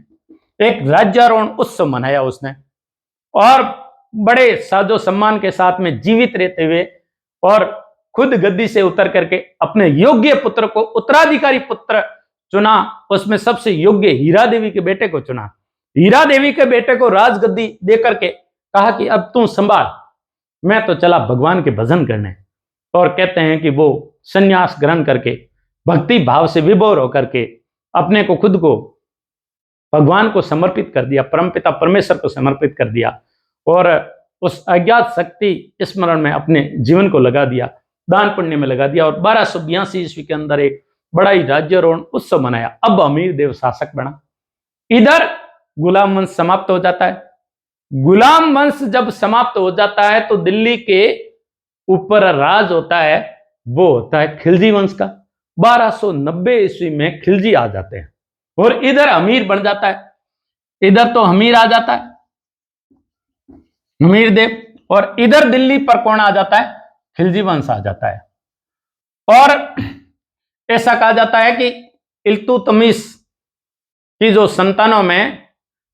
एक राज्यारोहण उत्सव मनाया उसने, और बड़े साजो सम्मान के साथ में जीवित रहते हुए और खुद गद्दी से उतर करके अपने योग्य पुत्र को उत्तराधिकारी पुत्र चुना। उसमें सबसे योग्य हीरा देवी के बेटे को चुना। हीरा देवी के बेटे को राजगद्दी दे करके कहा कि अब तू संभाल, मैं तो चला भगवान के भजन करने। और कहते हैं कि वो संन्यास ग्रहण करके भक्ति भाव से विभोर होकर के अपने को खुद को भगवान को समर्पित कर दिया, परमपिता परमेश्वर को समर्पित कर दिया, और उस अज्ञात शक्ति स्मरण में अपने जीवन को लगा दिया, दान पुण्य में लगा दिया। और 1282 ईस्वी के अंदर एक बड़ा ही राज्यारोहण उत्सव मनाया। अब अमीर देव शासक बना। इधर गुलाम वंश समाप्त हो जाता है। गुलाम वंश जब समाप्त हो जाता है तो दिल्ली के ऊपर राज होता है, वो होता है खिलजी वंश का। 1290 ईस्वी में खिलजी आ जाते हैं और इधर अमीर बन जाता है। इधर तो अमीर आ जाता है, अमीर देव, और इधर दिल्ली पर कौन आ जाता है? खिलजी वंश आ जाता है। और ऐसा कहा जाता है कि इल्तुतमिश की जो संतानों में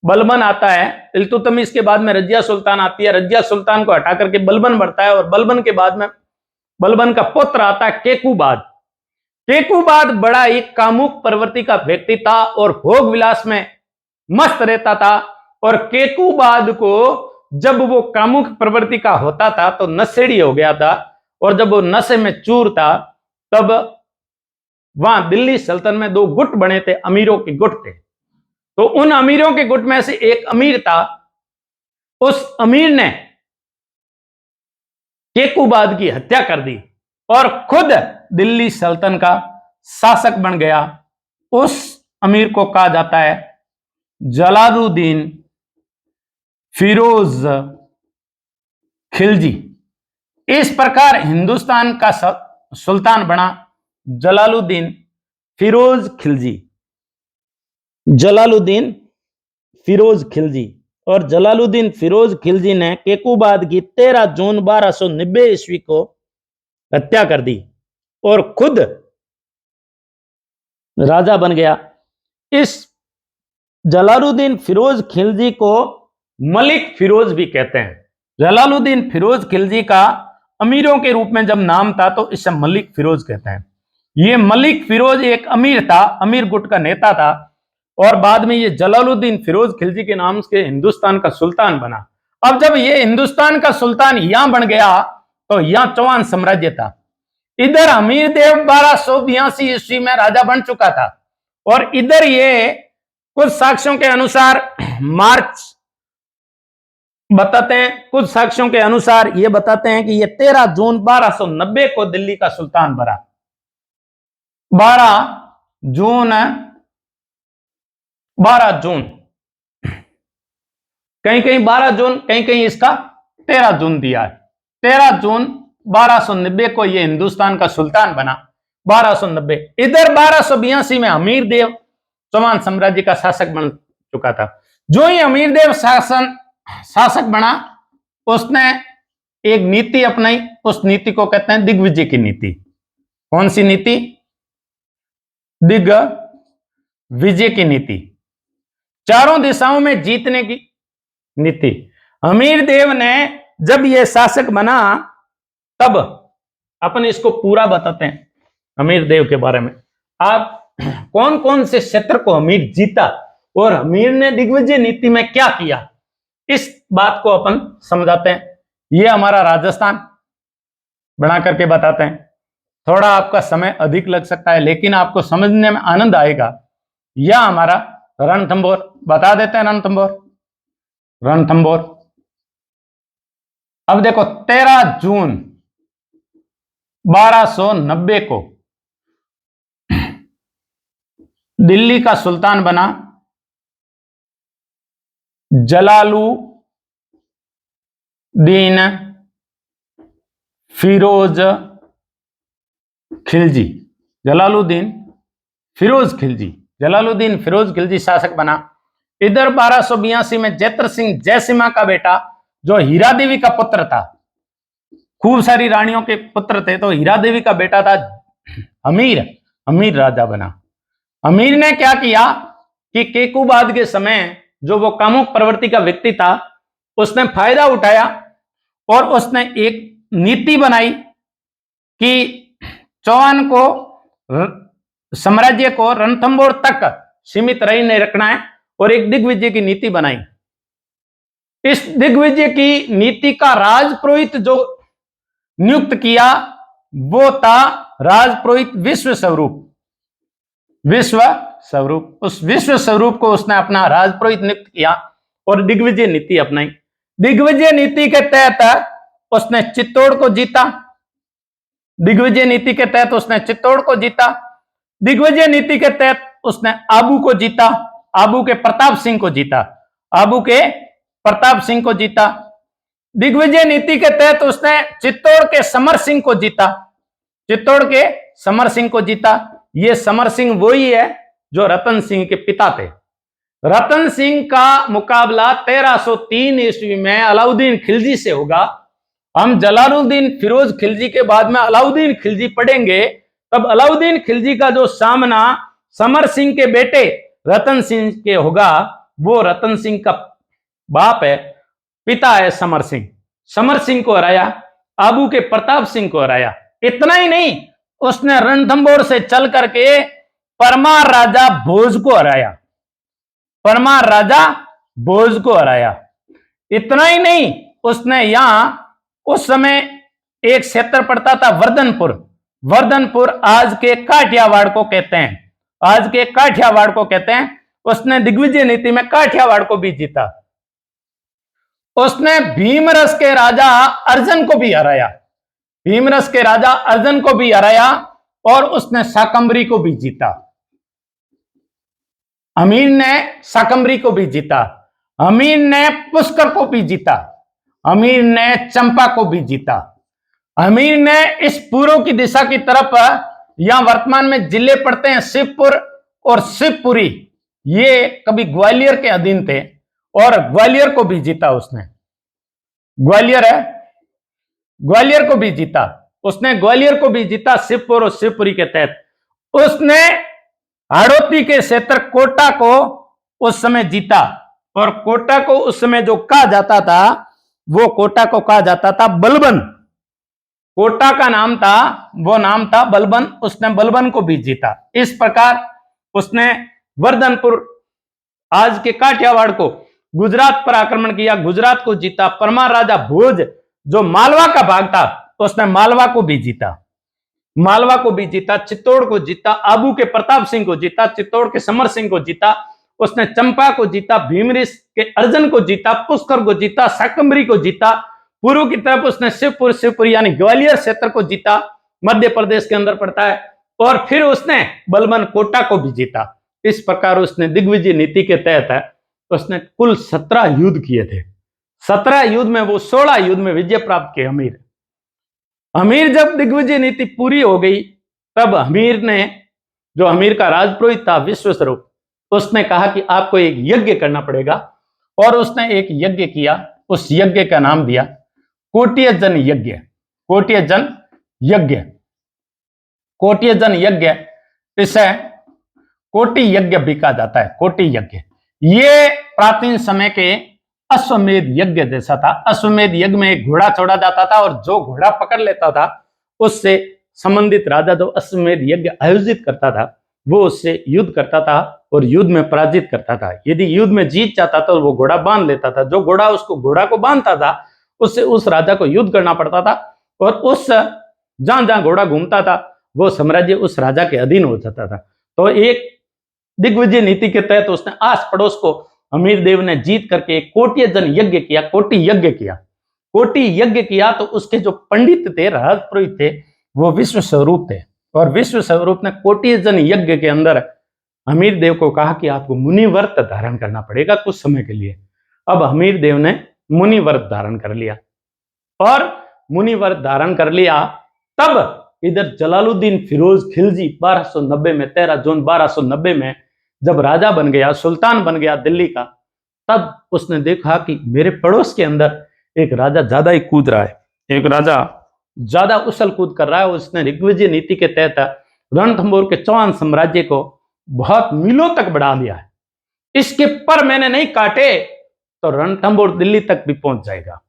बलबन आता है। इल्तुतमिश के बाद में रजिया सुल्तान आती है। रजिया सुल्तान को हटा करके बलबन बढ़ता है, और बलबन के बाद में बलबन का पुत्र आता है केकूबाद। केकूबाद बड़ा ही कामुक प्रवृत्ति का व्यक्ति था और भोग विलास में मस्त रहता था। और केकूबाद को जब वो कामुक प्रवृत्ति का होता था तो नशेड़ी हो गया था, और जब वो नशे में चूर था तब वहां दिल्ली सल्तनत में 2 गुट बने थे, अमीरों के गुट थे। तो उन अमीरों के गुट में से एक अमीर था। उस अमीर ने केकूबाद की हत्या कर दी और खुद दिल्ली सल्तनत का शासक बन गया। उस अमीर को कहा जाता है जलालुद्दीन फिरोज खिलजी। इस प्रकार हिंदुस्तान का सुल्तान बना जलालुद्दीन फिरोज खिलजी। जलालुद्दीन फिरोज खिलजी। और जलालुद्दीन फिरोज खिलजी ने केकूबाद की 13 जून 1290 ईस्वी को हत्या कर दी और खुद राजा बन गया। इस जलालुद्दीन फिरोज खिलजी को मलिक फिरोज भी कहते हैं। जलालुद्दीन फिरोज खिलजी का अमीरों के रूप में जब नाम था तो इसे मलिक फिरोज कहते हैं। ये मलिक फिरोज एक अमीर था, अमीर गुट का नेता था, और बाद में ये जलालुद्दीन फिरोज खिलजी के नाम से हिंदुस्तान का सुल्तान बना। अब जब ये हिंदुस्तान का सुल्तान यहां बन गया तो यहां चौहान साम्राज्य था। इधर अमीर देव 1282 ईस्वी में राजा बन चुका था, और इधर ये कुछ साक्ष्यों के अनुसार मार्च बताते हैं, कुछ साक्ष्यों के अनुसार ये बताते हैं कि ये 13 जून 1290 को दिल्ली का सुल्तान बना। 12 जून कहीं कहीं 12 जून, कहीं कहीं इसका 13 जून दिया है। 13 जून 1290 को ये हिंदुस्तान का सुल्तान बना। 1290 इधर 1282 में अमीर देव चौहान साम्राज्य का शासक बन चुका था। जो ही अमीर देव शासक बना, उसने एक नीति अपनाई। उस नीति को कहते हैं दिग्विजय की नीति। कौन सी नीति? दिग्विजय की नीति, चारों दिशाओं में जीतने की नीति। अमीर देव ने जब यह शासक बना तब अपन इसको पूरा बताते हैं अमीर देव के बारे में। आप कौन कौन से क्षेत्र को हमीर जीता और हमीर ने दिग्विजय नीति में क्या किया, इस बात को अपन समझाते हैं। ये हमारा राजस्थान बना करके बताते हैं। थोड़ा आपका समय अधिक लग सकता है लेकिन आपको समझने में आनंद आएगा। यह हमारा रणथंभौर बता देते हैं। रणथंभौर अब देखो 13 जून 1290 को दिल्ली का सुल्तान बना जलालुद्दीन फिरोज खिलजी। जलालुद्दीन फिरोज खिलजी शासक बना। इधर 1282 में जैत्र सिंह जयसिम्हा का बेटा जो हीरा देवी का पुत्र था, खूब सारी रानियों के पुत्र थे, तो हीरा देवी का बेटा था अमीर राजा बना। अमीर ने क्या किया कि केकुबाद के समय जो वो कामुक प्रवृत्ति का व्यक्ति था उसने फायदा उठाया और उसने एक नीति बनाई कि चौहान को साम्राज्य को रणथंभौर तक सीमित नहीं रखना है और एक दिग्विजय की नीति बनाई। इस दिग्विजय की नीति का राजपुरोहित जो नियुक्त किया वो था राजपुरोहित विश्व स्वरूप। उस विश्व स्वरूप को उसने अपना राजपुरोहित नियुक्त किया और दिग्विजय नीति अपनाई। दिग्विजय नीति के तहत उसने चित्तौड़ को जीता। दिग्विजय नीति के तहत उसने चित्तौड़ को जीता। दिग्विजय नीति के तहत उसने आबू को जीता, आबू के प्रताप सिंह को जीता, आबू के प्रताप सिंह को जीता। दिग्विजय नीति के तहत उसने चित्तौड़ के समर सिंह को जीता, चित्तौड़ के समर सिंह को जीता। ये समर सिंह वही है जो रतन सिंह के पिता थे। रतन सिंह का मुकाबला 1303 ईस्वी में अलाउद्दीन खिलजी से होगा। हम जलालुद्दीन फिरोज खिलजी के बाद में अलाउद्दीन खिलजी पढ़ेंगे, तब अलाउद्दीन खिलजी का जो सामना समर सिंह के बेटे रतन सिंह के होगा, वो रतन सिंह का बाप है, पिता है समर सिंह। समर सिंह को हराया, आबू के प्रताप सिंह को हराया। इतना ही नहीं, उसने रणथंभौर से चल करके परमार राजा भोज को हराया, परमार राजा भोज को हराया। इतना ही नहीं, उसने यहां उस समय एक क्षेत्र पड़ता था वर्धनपुर, वर्धनपुर आज के काठियावाड़ को कहते हैं, आज के काठियावाड़ को कहते हैं। उसने दिग्विजय नीति में काठियावाड़ को भी जीता। उसने भीमरस के राजा अर्जन को भी हराया, भीमरस के राजा अर्जन को भी हराया और उसने शाकंभरी को भी जीता। अमीर ने शाकंभरी को भी जीता, अमीर ने पुष्कर को भी जीता, अमीर ने चंपा को भी जीता। अमीर ने इस पूर्व की दिशा की तरफ, यहां वर्तमान में जिले पड़ते हैं शिवपुर और शिवपुरी, ये कभी ग्वालियर के अधीन थे, और ग्वालियर को भी जीता उसने। ग्वालियर है, ग्वालियर को भी जीता उसने, ग्वालियर को भी जीता शिवपुर और शिवपुरी के तहत। उसने हाड़ौती के क्षेत्र कोटा को उस समय जीता, और कोटा को उस समय जो कहा जाता था, वो कोटा को कहा जाता था बलबन। कोटा का नाम था, वो नाम था बलबन। उसने बलबन को भी जीता। इस प्रकार उसने वर्धनपुर, आज के काठियावाड़ को, गुजरात पर आक्रमण किया, गुजरात को जीता। परमार राजा भोज जो मालवा का भाग था, उसने मालवा को भी जीता, मालवा को भी जीता। चित्तौड़ को जीता, आबू के प्रताप सिंह को जीता, चित्तौड़ के समर सिंह को जीता। उसने चंपा को जीता, भीमरिस के अर्जन को जीता, पुष्कर को जीता, शाकंभरी को जीता। पूर्व की तरफ उसने शिवपुर, शिवपुरी यानी ग्वालियर क्षेत्र को जीता, मध्य प्रदेश के अंदर पड़ता है। और फिर उसने बलबन कोटा को भी जीता। इस प्रकार उसने दिग्विजय नीति के तहत उसने कुल 17 युद्ध किए थे। 17 युद्ध में वो 16 युद्ध में विजय प्राप्त किए अमीर। अमीर जब दिग्विजय नीति पूरी हो गई, तब अमीर ने, जो अमीर का राजपुरोहित था विश्वस्वरूप, उसने कहा कि आपको एक यज्ञ करना पड़ेगा। और उसने एक यज्ञ किया। उस यज्ञ का नाम दिया कोटिय जन यज्ञ। कोटिय जन यज्ञ, कोटिय जन यज्ञ, इसे कोटि यज्ञ भी कहा जाता है। कोटि यज्ञ ये प्राचीन समय के अश्वमेध यज्ञ जैसा था। अश्वमेध यज्ञ में एक घोड़ा छोड़ा जाता था, और जो घोड़ा पकड़ लेता था उससे संबंधित राजा जो अश्वमेध यज्ञ आयोजित करता था, वो उससे युद्ध करता था और युद्ध में पराजित करता था। यदि युद्ध में जीत जाता था तो वो घोड़ा बांध लेता था। जो घोड़ा उसको घोड़ा को बांधता था उससे उस राजा को युद्ध करना पड़ता था, और उस जहां जहां घोड़ा घूमता था वो साम्राज्य उस राजा के अधीन हो जाता था। तो एक दिग्विजय नीति के तहत उसने आस पड़ोस को अमीर देव ने जीत करके एक कोटि जन यज्ञ किया, कोटि यज्ञ किया। कोटि यज्ञ किया तो उसके जो पंडित थे, राज पुरोहित थे, वो विश्व स्वरूप थे, और विश्व स्वरूप ने कोटि जन यज्ञ के अंदर हमीर देव को कहा कि आपको मुनि व्रत धारण करना पड़ेगा कुछ समय के लिए। अब हमीर देव ने मुनि व्रत धारण कर लिया, और मुनि व्रत धारण कर लिया। तब इधर जलालुद्दीन फिरोज खिलजी 1290 में, 13 जून 1290 में जब राजा बन गया, सुल्तान बन गया दिल्ली का, तब उसने देखा कि मेरे पड़ोस के अंदर एक राजा ज्यादा ही कूद रहा है, एक राजा ज्यादा उछल कूद कर रहा है। उसने ऋग्विजय नीति के तहत रणथंभौर के चौहान साम्राज्य को बहुत मीलों तक बढ़ा दिया है। इसके पर मैंने नहीं काटे तो रणथंभौर दिल्ली तक भी पहुंच जाएगा।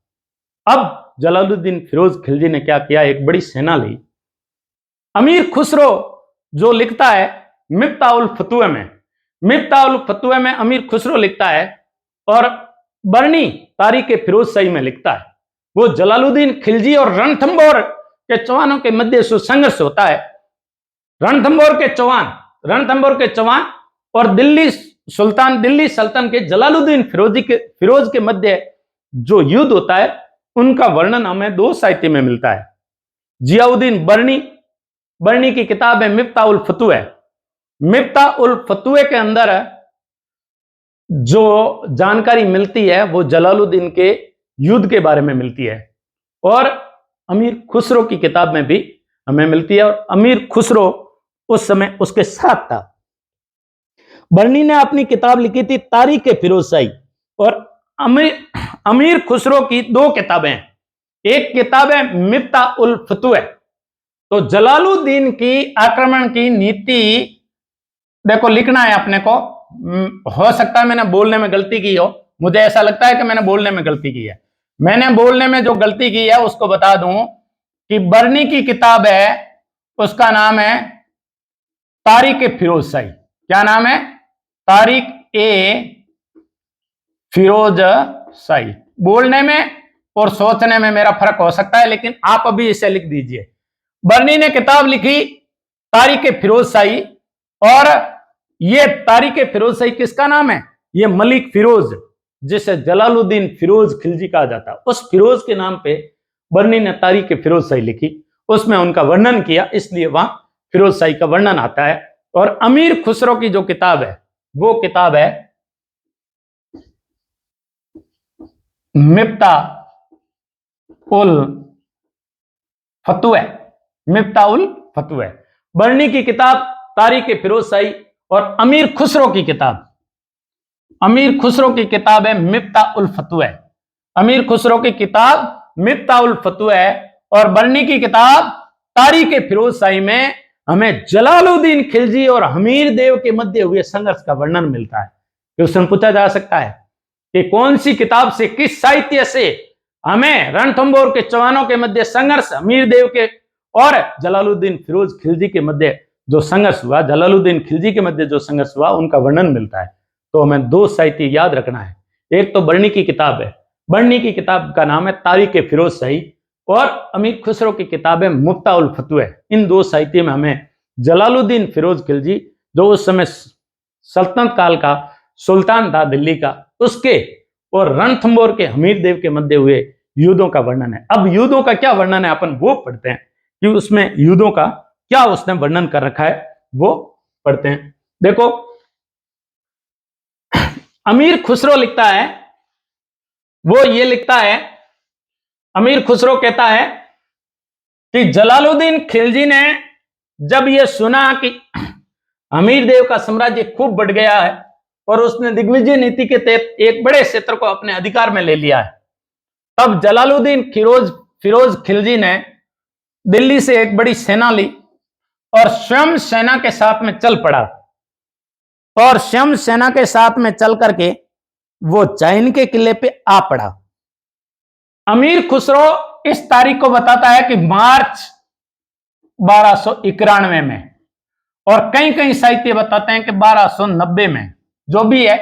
अब जलालुद्दीन फिरोज खिलजी ने क्या किया, एक बड़ी सेना ली। अमीर खुसरो जो लिखता है मिफ्ता उल फतुह में, मिफ्ता उल फतुह में अमीर खुसरो लिखता है, और बरनी तारीख फिरोज शाही में लिखता है, वो जलालुद्दीन खिलजी और रणथंभौर के चौहानों के मध्य संघर्ष होता है। रणथंभौर के चौहान और दिल्ली सल्तनत के जलालुद्दीन फिरोज के मध्य जो युद्ध होता है, उनका वर्णन हमें दो साहित्य में मिलता है। जियाउद्दीन बरनी की किताब है मिफ्ता उल फतुह। मिफ्ता उल फतुह के अंदर जो जानकारी मिलती है वो जलालुद्दीन के युद्ध के बारे में मिलती है, और अमीर खुसरो की किताब में भी हमें मिलती है, और अमीर खुसरो उस समय उसके साथ था। बरनी ने अपनी किताब लिखी थी तारीख फिरोज शाही, और अमीर खुसरो की दो किताबें हैं। एक किताब है मिफ्ता उल फतुह। तो जलालुद्दीन की आक्रमण की नीति देखो लिखना है अपने को। हो सकता है मैंने बोलने में गलती की हो, मुझे ऐसा लगता है कि मैंने बोलने में गलती की है। मैंने बोलने में जो गलती की है उसको बता दूं कि बरनी की किताब है, उसका नाम है तारीख फिरोज शाही। क्या नाम है? तारीख फिरोज शाही। बोलने में और सोचने में मेरा फर्क हो सकता है, लेकिन आप अभी इसे लिख दीजिए। बरनी ने किताब लिखी तारीख फिरोज शाही, और ये तारीख फिरोज शाही किसका नाम है? ये मलिक फिरोज, जिसे जलालुद्दीन फिरोज खिलजी कहा जाता है, उस फिरोज के नाम पे बरनी ने तारीख फिरोज शाही लिखी। उसमें उनका वर्णन किया, इसलिए वहां फिरोज शाही का वर्णन आता है। और अमीर खुसरो की जो किताब है वो किताब है मिफ्ता उल फतुह। मिफ्ता उल फतुह। बरनी की किताब तारीख फिरोज शाही, और अमीर खुसरो की किताब है मिफ्ता उल फतुह। अमीर खुसरो की किताब मिफ्ता उल फतुह और बरनी की किताब तारीख फिरोज शाही में हमें जलालुद्दीन खिलजी और हमीर देव के मध्य हुए संघर्ष का वर्णन मिलता है। क्वेश्चन पूछा जा सकता है कि कौन सी किताब से, किस साहित्य से हमें रणथंभौर के चौहानों के मध्य संघर्ष, हमीर देव के और जलालुद्दीन फिरोज खिलजी के मध्य जो संघर्ष हुआ, जलालुद्दीन खिलजी के मध्य जो संघर्ष हुआ, उनका वर्णन मिलता है। तो हमें दो साहित्य याद रखना है। एक तो बरनी की किताब है, बरनी की किताब का नाम है तारीख फिरोज शाही, और अमीर खुसरो की किताब है मिफ्ता उल फतुह। इन दो साहित्य में हमें जलालुद्दीन फिरोज खिलजी, जो उस समय सल्तनत काल का सुल्तान था दिल्ली का, उसके और रणथंभौर के हमीर देव के मध्य हुए युद्धों का वर्णन है। अब युद्धों का क्या वर्णन है अपन वो पढ़ते हैं, कि उसमें युद्धों का क्या उसने वर्णन कर रखा है वो पढ़ते हैं। देखो अमीर खुसरो लिखता है, वो ये लिखता है, अमीर खुसरो कहता है कि जलालुद्दीन खिलजी ने जब ये सुना कि हमीर देव का साम्राज्य खूब बढ़ गया है और उसने दिग्विजय नीति के तहत एक बड़े क्षेत्र को अपने अधिकार में ले लिया है, तब जलालुद्दीन फिरोज खिलजी ने दिल्ली से एक बड़ी सेना ली और स्वयं सेना के साथ में चल पड़ा, और स्वयं सेना के साथ में चल करके वो चैन के किले पे आ पड़ा। अमीर खुसरो इस तारीख को बताता है कि मार्च 1291 में, और कई कई साहित्य बताते हैं कि 1290 में जो भी है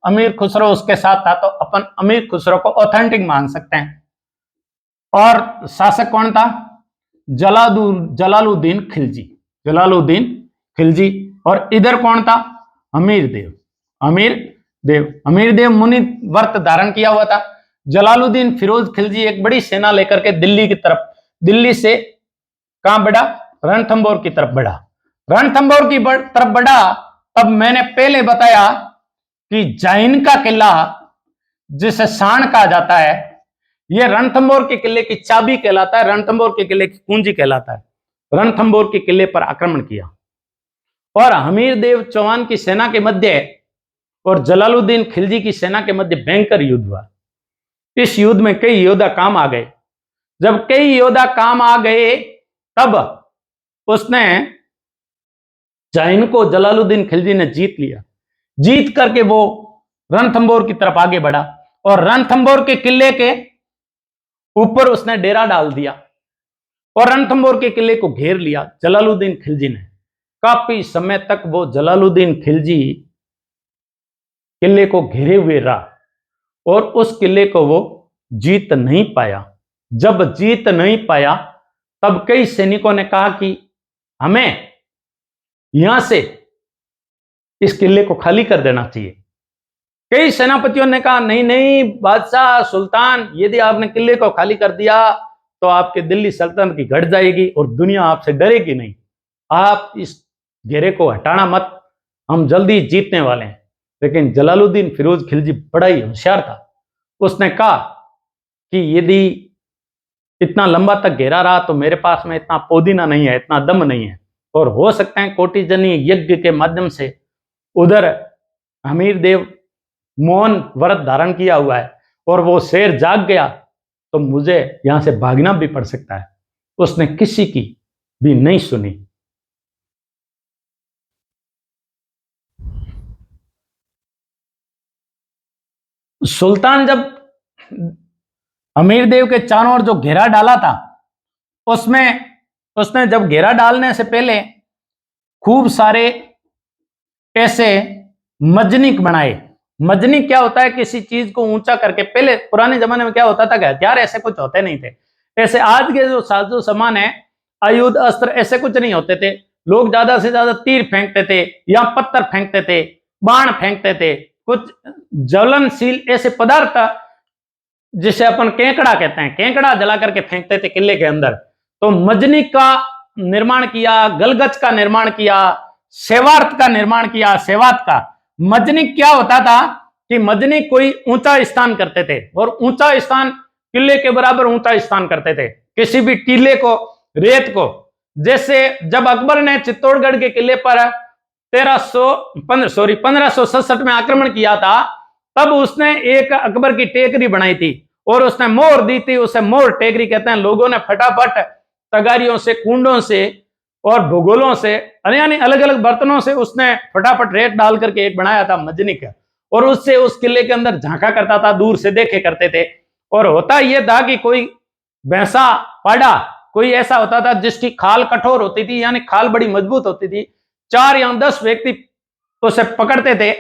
अमीर खुसरो उसके साथ था, तो अपन अमीर खुसरो को ऑथेंटिक मान सकते हैं। और शासक कौन था? जलालुद्दीन खिलजी, जलालुद्दीन खिलजी। और इधर कौन था? अमीर देव, अमीर देव, अमीर देव मुनि व्रत धारण किया हुआ था। जलालुद्दीन फिरोज खिलजी एक बड़ी सेना लेकर के दिल्ली की तरफ, दिल्ली से कहां बढ़ा? रणथंभौर की तरफ बढ़ा। रणथंभौर की तरफ बढ़ा। तब मैंने पहले बताया कि जैन का किला जिसे सांड कहा जाता है, यह रणथंभौर के किले की चाबी कहलाता है, रणथंभौर के किले की कुंजी कहलाता है। रणथंभौर के किले पर आक्रमण किया और हमीर देव चौहान की सेना के मध्य और जलालुद्दीन खिलजी की सेना के मध्य भयंकर युद्ध हुआ। इस युद्ध में कई योद्धा काम आ गए। जब कई योद्धा काम आ गए तब उसने जैन को जलालुद्दीन खिलजी ने जीत लिया। जीत करके वो रणथंभौर की तरफ आगे बढ़ा और रणथंभौर के किले के ऊपर उसने डेरा डाल दिया और रणथंभौर के किले को घेर लिया जलालुद्दीन खिलजी ने। काफी समय तक वो जलालुद्दीन खिलजी किले को घेरे हुए रहा और उस किले को वो जीत नहीं पाया। जब जीत नहीं पाया तब कई सैनिकों ने कहा कि हमें यहां से इस किले को खाली कर देना चाहिए। कई सेनापतियों ने कहा नहीं नहीं बादशाह सुल्तान, यदि आपने किले को खाली कर दिया तो आपके दिल्ली सल्तनत की घट जाएगी और दुनिया आपसे डरेगी नहीं। आप इस घेरे को हटाना मत, हम जल्दी जीतने वाले हैं। लेकिन जलालुद्दीन फिरोज खिलजी बड़ा ही होशियार था। उसने कहा कि यदि इतना लंबा तक घेरा रहा तो मेरे पास में इतना पुदीना नहीं है, इतना दम नहीं है, और हो सकता है कोटिजनी यज्ञ के माध्यम से उधर हमीर देव मौन व्रत धारण किया हुआ है और वो शेर जाग गया तो मुझे यहां से भागना भी पड़ सकता है। उसने किसी की भी नहीं सुनी। सुल्तान जब अमीर देव के चारों ओर जो घेरा डाला था उसमें उसने जब घेरा डालने से पहले खूब सारे ऐसे मजनिक बनाए। मजनिक क्या होता है? किसी चीज को ऊंचा करके, पहले पुराने जमाने में क्या होता था कि हथियार ऐसे कुछ होते नहीं थे। ऐसे आज के जो साजो सामान है, आयुध अस्त्र ऐसे कुछ नहीं होते थे। लोग ज्यादा से ज्यादा तीर फेंकते थे या पत्थर फेंकते थे, बाण फेंकते थे, कुछ ज्वलनशील ऐसे पदार्थ जिसे अपन केकड़ा कहते हैं, केकड़ा जला करके फेंकते थे किले के अंदर। तो मजनिक का निर्माण किया, गलगच का निर्माण किया, सेवार्थ का निर्माण किया। सेवात का मजनिक क्या होता था कि मजनिक कोई ऊंचा स्थान करते थे और ऊंचा स्थान किले के बराबर ऊंचा स्थान करते थे। किसी भी टीले को, रेत को, जैसे जब अकबर ने चित्तौड़गढ़ के किले पर 1567 में आक्रमण किया था तब उसने एक अकबर की टेकरी बनाई थी और उसने मोहर दी थी, उसे मोहर टेकरी कहते हैं। लोगों ने फटाफट तगारियों से, कुंडों से और भूगोलों से, यानी अलग अलग बर्तनों से उसने फटाफट रेत डाल करके एक बनाया था मजनिक, और उससे उस किले के अंदर झांका करता था, दूर से देखे करते थे। और होता यह था कि कोई भैंसा पाड़ा, कोई ऐसा होता था जिसकी खाल कठोर होती थी, यानी खाल बड़ी मजबूत होती थी, 4 या 10 व्यक्ति उसे पकड़ते थे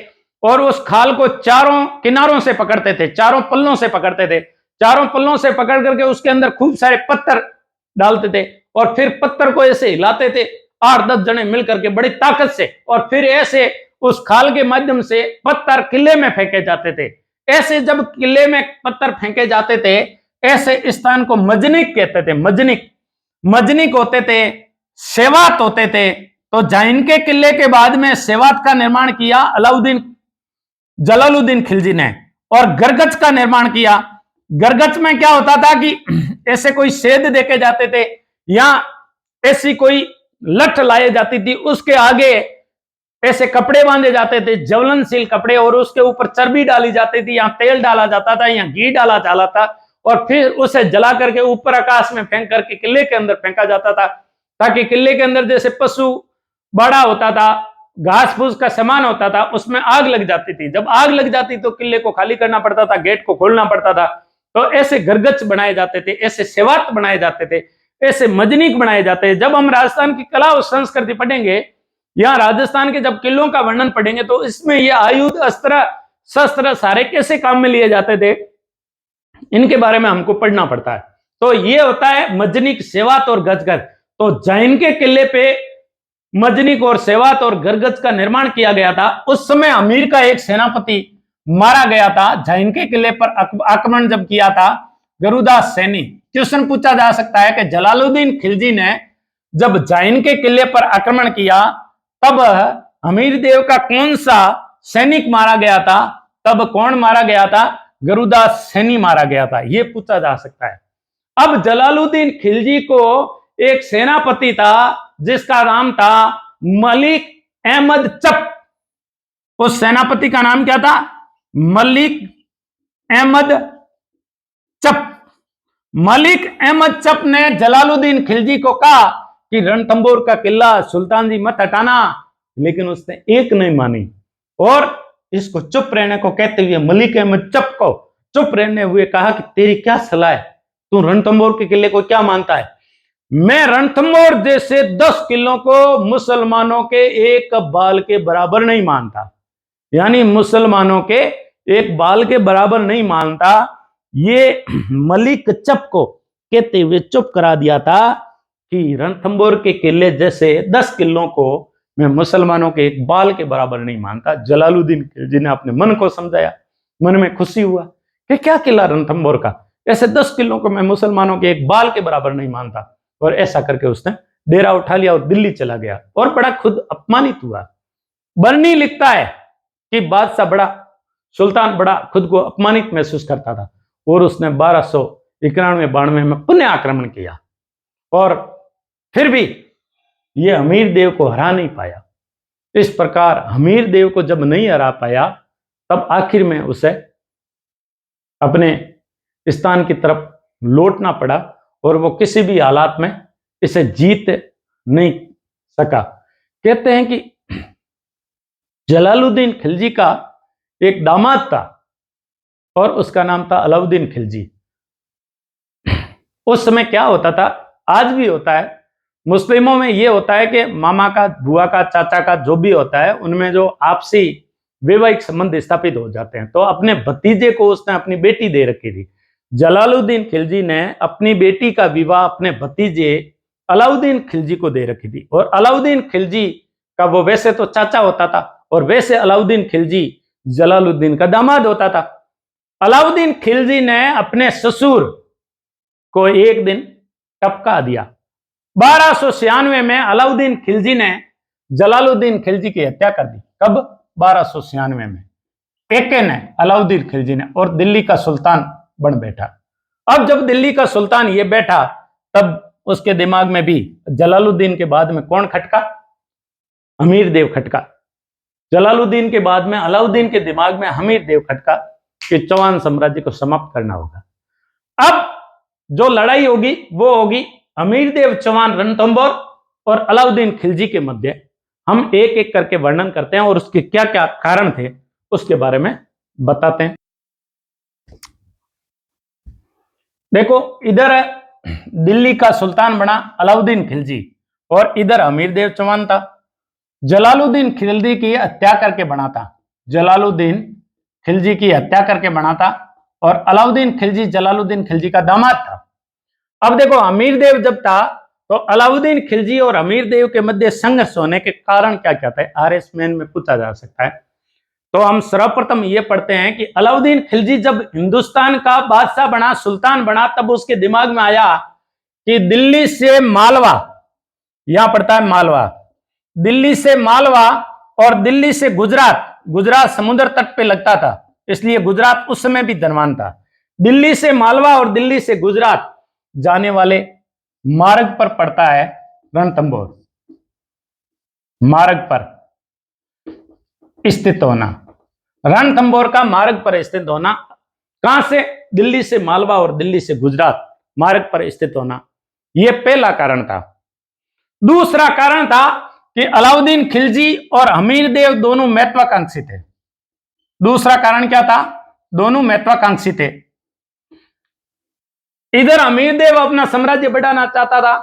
और उस खाल को चारों किनारों से पकड़ते थे, चारों पल्लों से पकड़ते थे। चारों पल्लों से पकड़ करके उसके अंदर खूब सारे पत्थर डालते थे और फिर पत्थर को ऐसे हिलाते थे 8-10 जने मिलकर के बड़ी ताकत से, और फिर ऐसे उस खाल के माध्यम से पत्थर किले में फेंके जाते थे। ऐसे जब किले में पत्थर फेंके जाते थे, ऐसे स्थान को मजनिक कहते थे। मजनिक मजनिक होते थे, सेवात होते थे। तो जैन के किले के बाद में सेवात का निर्माण किया जलालुद्दीन खिलजी ने, और गरगच का निर्माण किया। गरगच में क्या होता था कि ऐसे कोई सेध देके जाते थे या ऐसी कोई लठ लाई जाती थी, उसके आगे ऐसे कपड़े बांधे जाते थे, ज्वलनशील कपड़े, और उसके ऊपर चर्बी डाली जाती थी, या तेल डाला जाता था या घी डाला जाता था, और फिर उसे जला करके ऊपर आकाश में फेंक करके किले के अंदर फेंका जाता था, ताकि किले के अंदर जैसे पशु बड़ा होता था, घास फूस का सामान होता था, उसमें आग लग जाती थी। जब आग लग जाती तो किले को खाली करना पड़ता था, गेट को खोलना पड़ता था। तो ऐसे गरगच बनाए जाते थे, ऐसे सेवात बनाए जाते थे, ऐसे मजनिक बनाए जाते हैं। जब हम राजस्थान की कला और संस्कृति पढ़ेंगे यहाँ राजस्थान के जब किलों का वर्णन पढ़ेंगे तो इसमें ये आयुध, अस्त्र, शस्त्र सारे कैसे काम में लिए जाते थे, इनके बारे में हमको पढ़ना पड़ता है। तो ये होता है मजनिक, सेवात और गजगज। तो जैन के किले पे मजनिक और सेवात और गरगज का निर्माण किया गया था। उस समय अमीर का एक सेनापति मारा गया था। जैन के किले पर आक्रमण जब किया था गरुदास सैनी। क्वेश्चन पूछा जा सकता है कि जलालुद्दीन खिलजी ने जब जैन के किले पर आक्रमण किया तब अमीर देव का कौन सा सैनिक मारा गया था, तब कौन मारा गया था, गरुदास सैनी मारा गया था, यह पूछा जा सकता है। अब जलालुद्दीन खिलजी को एक सेनापति था जिसका नाम था मलिक अहमद चप। उस सेनापति का नाम क्या था? मलिक अहमद चप। मलिक अहमद चप ने जलालुद्दीन खिलजी को कहा कि रणथंभौर का किला सुल्तान जी मत हटाना, लेकिन उसने एक नहीं मानी और इसको चुप रहने को कहते हुए मलिक अहमद चप को चुप रहने हुए कहा कि तेरी क्या सलाह है, तू रणथंभौर के किले को क्या मानता है? मैं रणथंभौर जैसे 10 किलों को मुसलमानों के एक बाल के बराबर नहीं मानता, यानी मुसलमानों के एक बाल के बराबर नहीं मानता। ये मलिक चप को कहते हुए चुप करा दिया था कि रणथंभौर के किले जैसे 10 किलों को मैं मुसलमानों के एक बाल के बराबर नहीं मानता। जलालुद्दीन खिलजी ने अपने मन को समझाया, मन में खुशी हुआ कि क्या किला रणथंभौर का, ऐसे 10 किलों को मैं मुसलमानों के एक बाल के बराबर नहीं मानता। और ऐसा करके उसने डेरा उठा लिया और दिल्ली चला गया और बड़ा खुद अपमानित हुआ। बर्नी लिखता है कि बादशाह बड़ा, सुल्तान बड़ा खुद को अपमानित महसूस करता था और उसने 1291-92 में पुनः आक्रमण किया और फिर भी यह हमीर देव को हरा नहीं पाया। इस प्रकार हमीर देव को जब नहीं हरा पाया तब आखिर में उसे अपने स्थान की तरफ लौटना पड़ा और वो किसी भी हालात में इसे जीत नहीं सका। कहते हैं कि जलालुद्दीन खिलजी का एक दामाद था और उसका नाम था अलाउद्दीन खिलजी। उस समय क्या होता था, आज भी होता है, मुस्लिमों में यह होता है कि मामा का, बुआ का, चाचा का जो भी होता है उनमें जो आपसी वैवाहिक संबंध स्थापित हो जाते हैं। तो अपने भतीजे को उसने अपनी बेटी दे रखी थी। जलालुद्दीन खिलजी ने अपनी बेटी का विवाह अपने भतीजे अलाउद्दीन खिलजी को दे रखी थी और अलाउद्दीन खिलजी का वो वैसे तो चाचा होता था और वैसे अलाउद्दीन खिलजी जलालुद्दीन का दामाद होता था। अलाउद्दीन खिलजी ने अपने ससुर को एक दिन टपका दिया। 1296 में अलाउद्दीन खिलजी ने जलालुद्दीन खिलजी की हत्या कर दी। कब? 1296 में एके ने, अलाउद्दीन खिलजी ने, और दिल्ली का सुल्तान बन बैठा। अब जब दिल्ली का सुल्तान ये बैठा तब उसके दिमाग में भी जलालुद्दीन के बाद में कौन खटका? हमीर देव खटका। जलालुद्दीन के बाद में अलाउद्दीन के दिमाग में हमीर देव खटका कि चौहान साम्राज्य को समाप्त करना होगा। अब जो लड़ाई होगी वो होगी अमीर देव चौहान रणथंभौर और अलाउद्दीन खिलजी के मध्य। हम एक एक करके वर्णन करते हैं और उसके क्या क्या कारण थे उसके बारे में बताते हैं। देखो, इधर दिल्ली का सुल्तान बना अलाउद्दीन खिलजी और इधर अमीर देव चौहान था। जलालुद्दीन खिलजी की हत्या करके बना था, जलालुद्दीन खिलजी की हत्या करके बना था और अलाउद्दीन खिलजी जलालुद्दीन खिलजी का दामाद था। अब देखो, अमीर देव जब था तो अलाउद्दीन खिलजी और अमीर देव के मध्य संघर्ष होने के कारण क्या क्या थे, आरएस मेन में पूछा जा सकता है। तो हम सर्वप्रथम ये पढ़ते हैं कि अलाउद्दीन खिलजी जब हिंदुस्तान का बादशाह बना, सुल्तान बना, तब उसके दिमाग में आया कि दिल्ली से मालवा, यहां पड़ता है मालवा, दिल्ली से मालवा और दिल्ली से गुजरात, गुजरात समुद्र तट पे लगता था इसलिए गुजरात उस समय भी धनवान था। दिल्ली से मालवा और दिल्ली से गुजरात जाने वाले मार्ग पर पड़ता है रणथंभौर। मार्ग पर स्थित होना, रणथंभौर का मार्ग पर स्थित होना, कहां से? दिल्ली से मालवा और दिल्ली से गुजरात मार्ग पर स्थित होना, यह पहला कारण था। दूसरा कारण था कि अलाउद्दीन खिलजी और हमीर देव दोनों महत्वाकांक्षी थे। दूसरा कारण क्या था? दोनों महत्वाकांक्षी थे। इधर अमीर देव अपना साम्राज्य बढ़ाना चाहता था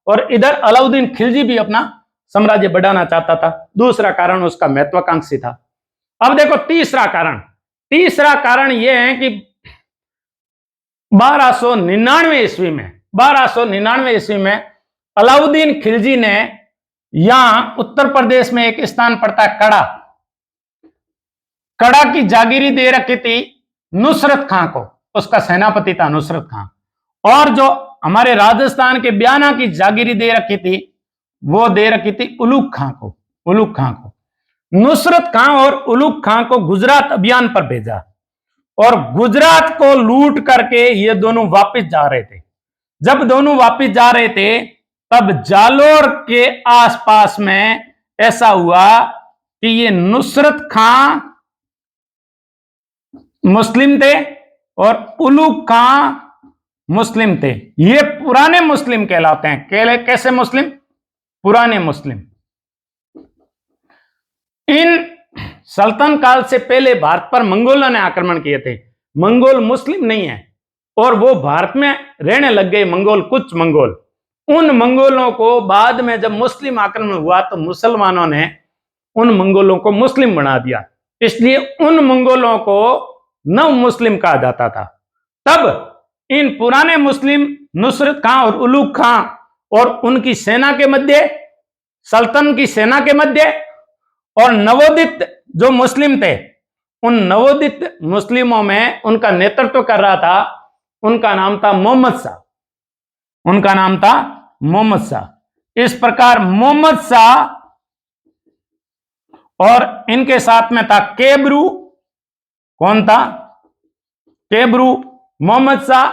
और इधर अलाउद्दीन खिलजी भी अपना साम्राज्य बढ़ाना चाहता था। दूसरा कारण उसका महत्वाकांक्षी था। अब देखो तीसरा कारण यह है कि 1299 ईस्वी में अलाउद्दीन खिलजी ने यहां उत्तर प्रदेश में एक स्थान पड़ता है कड़ा की जागीरी दे रखी थी नुसरत खां को, उसका सेनापति था नुसरत खां। और जो हमारे राजस्थान के बयाना की जागीरी दे रखी थी वो दे रखी थी उलूग खां को। नुसरत खां और उलूग खां को गुजरात अभियान पर भेजा और गुजरात को लूट करके ये दोनों वापस जा रहे थे। जब दोनों वापस जा रहे थे तब जालोर के आसपास में ऐसा हुआ कि ये नुसरत खां मुस्लिम थे और उलूग खां मुस्लिम थे। ये पुराने मुस्लिम कहलाते हैं। कैसे मुस्लिम? पुराने मुस्लिम। इन सल्तन काल से पहले भारत पर मंगोलों ने आक्रमण किए थे। मंगोल मुस्लिम नहीं है और वो भारत में रहने लग गए कुछ मंगोल। उन मंगोलों को बाद में जब मुस्लिम आक्रमण हुआ तो मुसलमानों ने उन मंगोलों को मुस्लिम बना दिया, इसलिए उन मंगोलों को नव मुस्लिम कहा जाता था। तब इन पुराने मुस्लिम नुसरत खां और उलूग खां और उनकी सेना के मध्य, सल्तन की सेना के मध्य और नवोदित जो मुस्लिम थे, उन नवोदित मुस्लिमों में उनका नेतृत्व कर रहा था, उनका नाम था मोहम्मद शाह। इस प्रकार मोहम्मद शाह और इनके साथ में था केबरू। कौन था? केबरू। मोहम्मद शाह,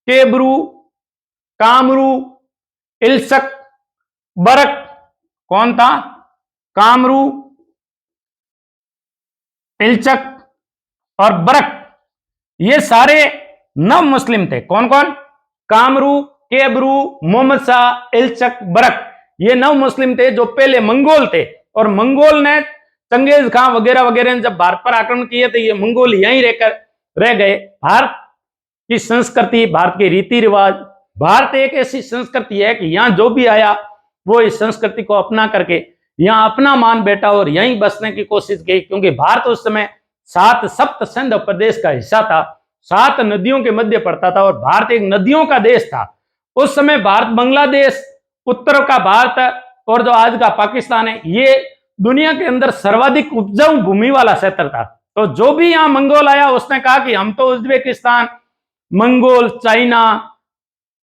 केबरू, कामरू, इल्सक, बरक। कौन था? कामरू, इल्चक और बरक। ये सारे नव मुस्लिम थे। कौन कौन? कामरू, केबरू, मोहम्मद शाह, इल्चक, बरक। ये नव मुस्लिम थे जो पहले मंगोल थे और मंगोल ने चंगेज खां वगैरह वगैरह ने जब भारत पर आक्रमण किए थे ये मंगोल यहीं रहकर रह गए। भारत की संस्कृति, भारत के रीति रिवाज, भारत एक ऐसी संस्कृति है कि यहां जो भी आया वो इस संस्कृति को अपना करके यहां अपना मान बैठा और यहीं बसने की कोशिश की, क्योंकि भारत उस समय 7 सप्त सिंध प्रदेश का हिस्सा था, 7 नदियों के मध्य पड़ता था और भारत एक नदियों का देश था। उस समय भारत, बांग्लादेश, उत्तर का भारत और जो आज का पाकिस्तान है, ये दुनिया के अंदर सर्वाधिक उपजाऊ भूमि वाला क्षेत्र था। तो जो भी यहां मंगोल आया उसने कहा कि हम तो Uzbekistan, Mongol, China,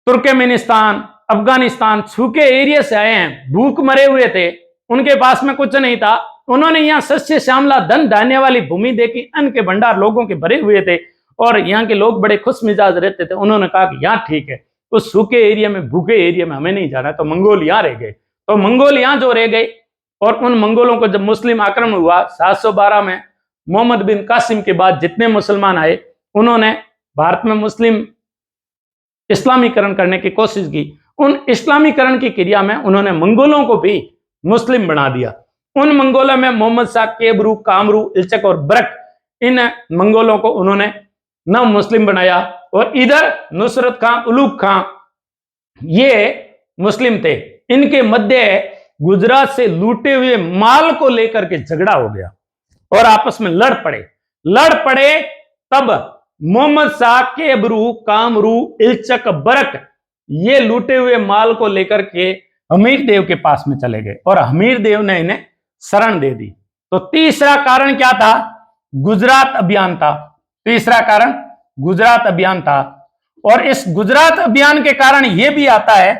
Turkmenistan, Afghanistan सूखे एरिया से आए हैं, भूख मरे हुए थे, उनके पास में कुछ नहीं था। उन्होंने यहाँ सस्य श्यामला धन धान्य वाली भूमि देखी, अन्न के भंडार लोगों के भरे हुए थे और यहाँ के लोग बड़े खुश मिजाज रहते थे। उन्होंने कहा कि यहाँ ठीक है, उस सूखे एरिया में, भूखे एरिया में हमें नहीं जाना। तो मंगोल यहाँ रह गए। तो मंगोल यहाँ जो रह गए और उन मंगोलों को जब मुस्लिम आक्रमण हुआ 712 में, मोहम्मद बिन कासिम के बाद जितने मुसलमान आए उन्होंने भारत में मुस्लिम इस्लामीकरण करने की कोशिश की। उन इस्लामीकरण की क्रिया में उन्होंने मंगोलों को भी मुस्लिम बना दिया। उन मंगोलों में मोहम्मद शाह, केबरू, कामरू, इल्चक और बरक, इन मंगोलों को उन्होंने नव मुस्लिम बनाया। और इधर नुसरत खां, उलूग खां, ये मुस्लिम थे। इनके मध्य गुजरात से लूटे हुए माल को लेकर के झगड़ा हो गया और आपस में लड़ पड़े। तब मोहम्मद शाह, केबरू, कामरू, इल्चक, बरक ये लूटे हुए माल को लेकर के हमीर देव के पास में चले गए और हमीर देव ने इन्हें शरण दे दी। तो तीसरा कारण क्या था? गुजरात अभियान था। तीसरा कारण गुजरात अभियान था। और इस गुजरात अभियान के कारण यह भी आता है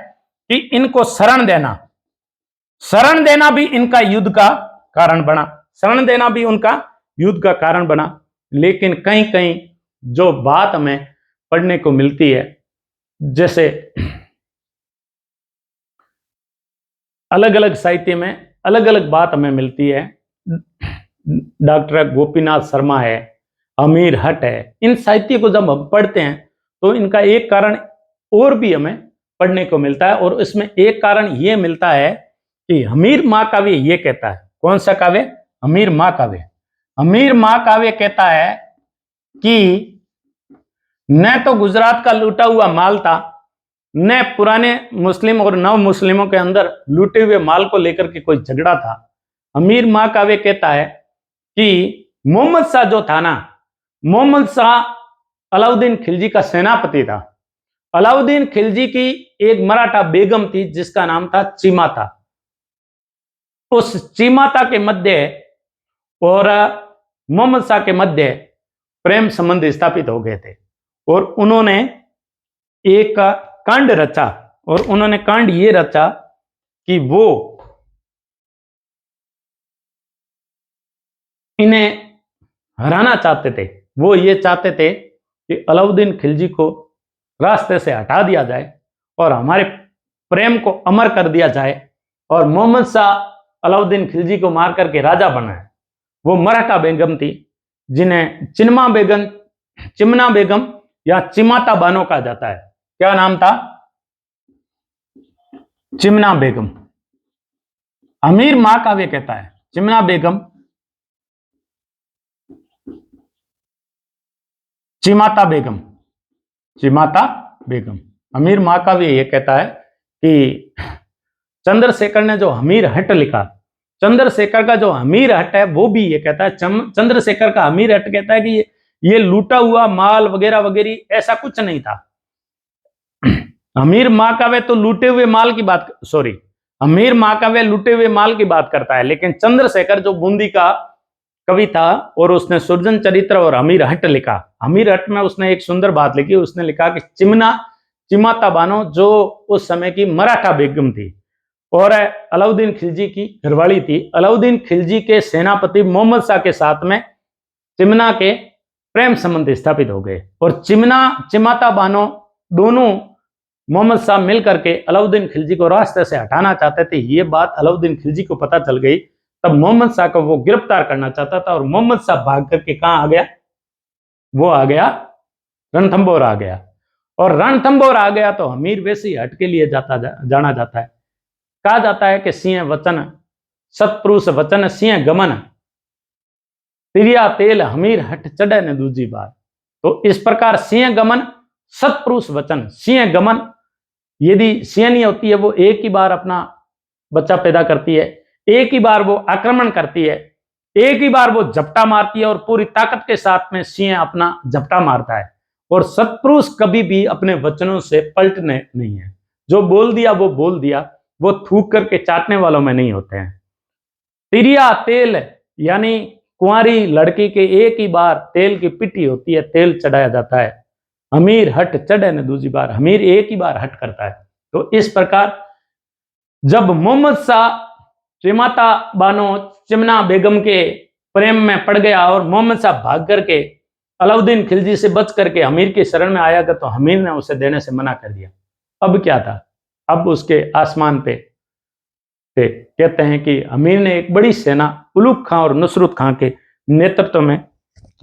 कि इनको शरण देना भी इनका युद्ध का कारण बना। शरण देना भी उनका युद्ध का कारण बना। लेकिन कहीं कहीं जो बात हमें पढ़ने को मिलती है, जैसे अलग अलग साहित्य में अलग अलग बात हमें मिलती है। डॉक्टर गोपीनाथ शर्मा है, अमीर हट है, इन साहित्य को जब हम पढ़ते हैं तो इनका एक कारण और भी हमें पढ़ने को मिलता है। और इसमें एक कारण यह मिलता है कि हमीर महाकाव्य ये कहता है। कौन सा काव्य? हमीर महाकाव्य। हमीर महाकाव्य कहता है कि न तो गुजरात का लूटा हुआ माल था न पुराने मुस्लिम और नव मुस्लिमों के अंदर लूटे हुए माल को लेकर के कोई झगड़ा था। अमीर महाकाव्य कहता है कि मोहम्मद शाह जो था ना, मोहम्मद शाह अलाउद्दीन खिलजी का सेनापति था। अलाउद्दीन खिलजी की एक मराठा बेगम थी जिसका नाम था चिमाता। उस चिमाता के मध्य और मोहम्मद शाह के मध्य प्रेम संबंध स्थापित हो गए थे और उन्होंने एक कांड रचा। और उन्होंने कांड ये रचा कि वो इन्हें हराना चाहते थे। वो ये चाहते थे कि अलाउद्दीन खिलजी को रास्ते से हटा दिया जाए और हमारे प्रेम को अमर कर दिया जाए और मोहम्मद शाह अलाउद्दीन खिलजी को मार करके राजा बना है। वो मराठा बेगम थी जिन्हें चिमना बेगम या चिमाता बानो कहा जाता है। क्या नाम था? चिमना बेगम। अमीर महाकाव्य कहता है चिमना बेगम चिमाता बेगम। अमीर महाकाव्य यह कहता है कि चंद्रशेखर ने जो हमीर हट लिखा, चंद्रशेखर का जो हमीर हट है वो भी ये कहता है, चंद्रशेखर का हमीर हट कहता है कि ये लूटा हुआ माल वगैरह वगैरह ऐसा कुछ नहीं था। अमीर महाकाव्य तो लूटे हुए माल की बात, अमीर महाकाव्य लूटे हुए माल की बात करता है, लेकिन चंद्रशेखर जो बूंदी का कवि था और उसने सुरजन चरित्र और हमीर हट लिखा। हमीर हट में उसने एक सुंदर बात लिखी। उसने लिखा कि चिमाता बानो जो उस समय की मराठा बेगम थी और अलाउद्दीन खिलजी की घरवाली थी। अलाउद्दीन खिलजी के सेनापति मोहम्मद शाह के साथ में चिमना के प्रेम संबंध स्थापित हो गए और चिमाता बानो दोनों मोहम्मद शाह मिलकर के अलाउद्दीन खिलजी को रास्ते से हटाना चाहते थे। ये बात अलाउद्दीन खिलजी को पता चल गई। तब मोहम्मद शाह को वो गिरफ्तार करना चाहता था और मोहम्मद शाह भाग करके कहां आ गया? वो आ गया रणथंभौर आ गया। और रणथंभौर आ गया तो हमीर वैसी हट के लिए जाना जाता है। कहा जाता है कि सिंह वचन सतपुरुष वचन सिंह गमन तिरिया तेल हमीर हट चढ़े न दूजी बार। तो इस प्रकार सिंह गमन सतपुरुष वचन, सिंह गमन, यदि सिंहनी होती है वो एक ही बार अपना बच्चा पैदा करती है, एक ही बार वो आक्रमण करती है, एक ही बार वो झपटा मारती है और पूरी ताकत के साथ में सिंह अपना झपटा मारता है। और सतपुरुष कभी भी अपने वचनों से पलटने नहीं है। जो बोल दिया वो बोल दिया, वो थूक करके चाटने वालों में नहीं होते हैं। तिरिया तेल यानी कुंवारी लड़की के एक ही बार तेल की पिटी होती है, तेल चढ़ाया जाता है। हमीर हट चढ़े न दूसरी बार, हमीर एक ही बार हट करता है। तो इस प्रकार जब मोहम्मद शाह चिमाता बानो चिमना बेगम के प्रेम में पड़ गया और मोहम्मद शाह भाग करके अलाउद्दीन खिलजी से बच करके हमीर की शरण में आया तो हमीर ने उसे देने से मना कर दिया। अब क्या था? अब उसके आसमान पे कहते हैं कि हमीर ने एक बड़ी सेना उलूग खां और नुसरत खां के नेतृत्व में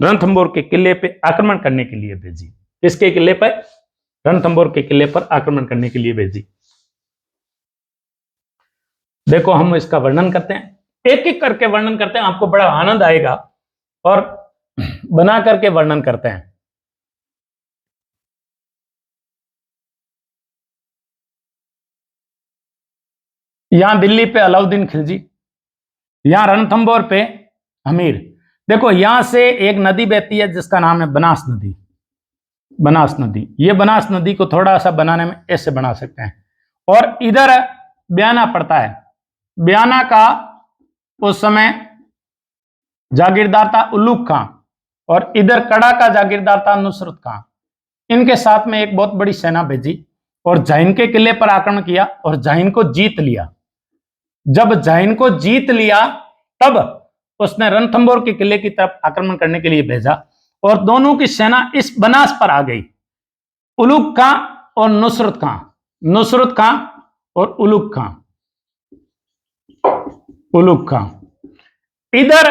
रणथंभौर के किले पे आक्रमण करने के लिए भेजी। किसके किले पर? रणथंभौर के किले पर आक्रमण करने के लिए भेजी। देखो हम इसका वर्णन करते हैं, एक एक करके वर्णन करते हैं, आपको बड़ा आनंद आएगा और बना करके वर्णन करते हैं। यहां दिल्ली पे अलाउद्दीन खिलजी, यहां रणथंभौर पे हमीर। देखो यहां से एक नदी बहती है जिसका नाम है बनास नदी। बनास नदी, ये बनास नदी को थोड़ा सा बनाने में ऐसे बना सकते हैं। और इधर ब्याना पड़ता है। ब्याना का उस समय जागीरदार था उल्लूग खां और इधर कड़ा का जागीरदार था नुसरत खां। इनके साथ में एक बहुत बड़ी सेना भेजी और जाइन के किले पर आक्रमण किया और जाइन को जीत लिया। जब जाइन को जीत लिया तब उसने रणथंभौर के किले की तरफ आक्रमण करने के लिए भेजा और दोनों की सेना इस बनास पर आ गई। उलूग खां और नुसरत खां, नुसरत खां और उलूग खां, उलूग खां। इधर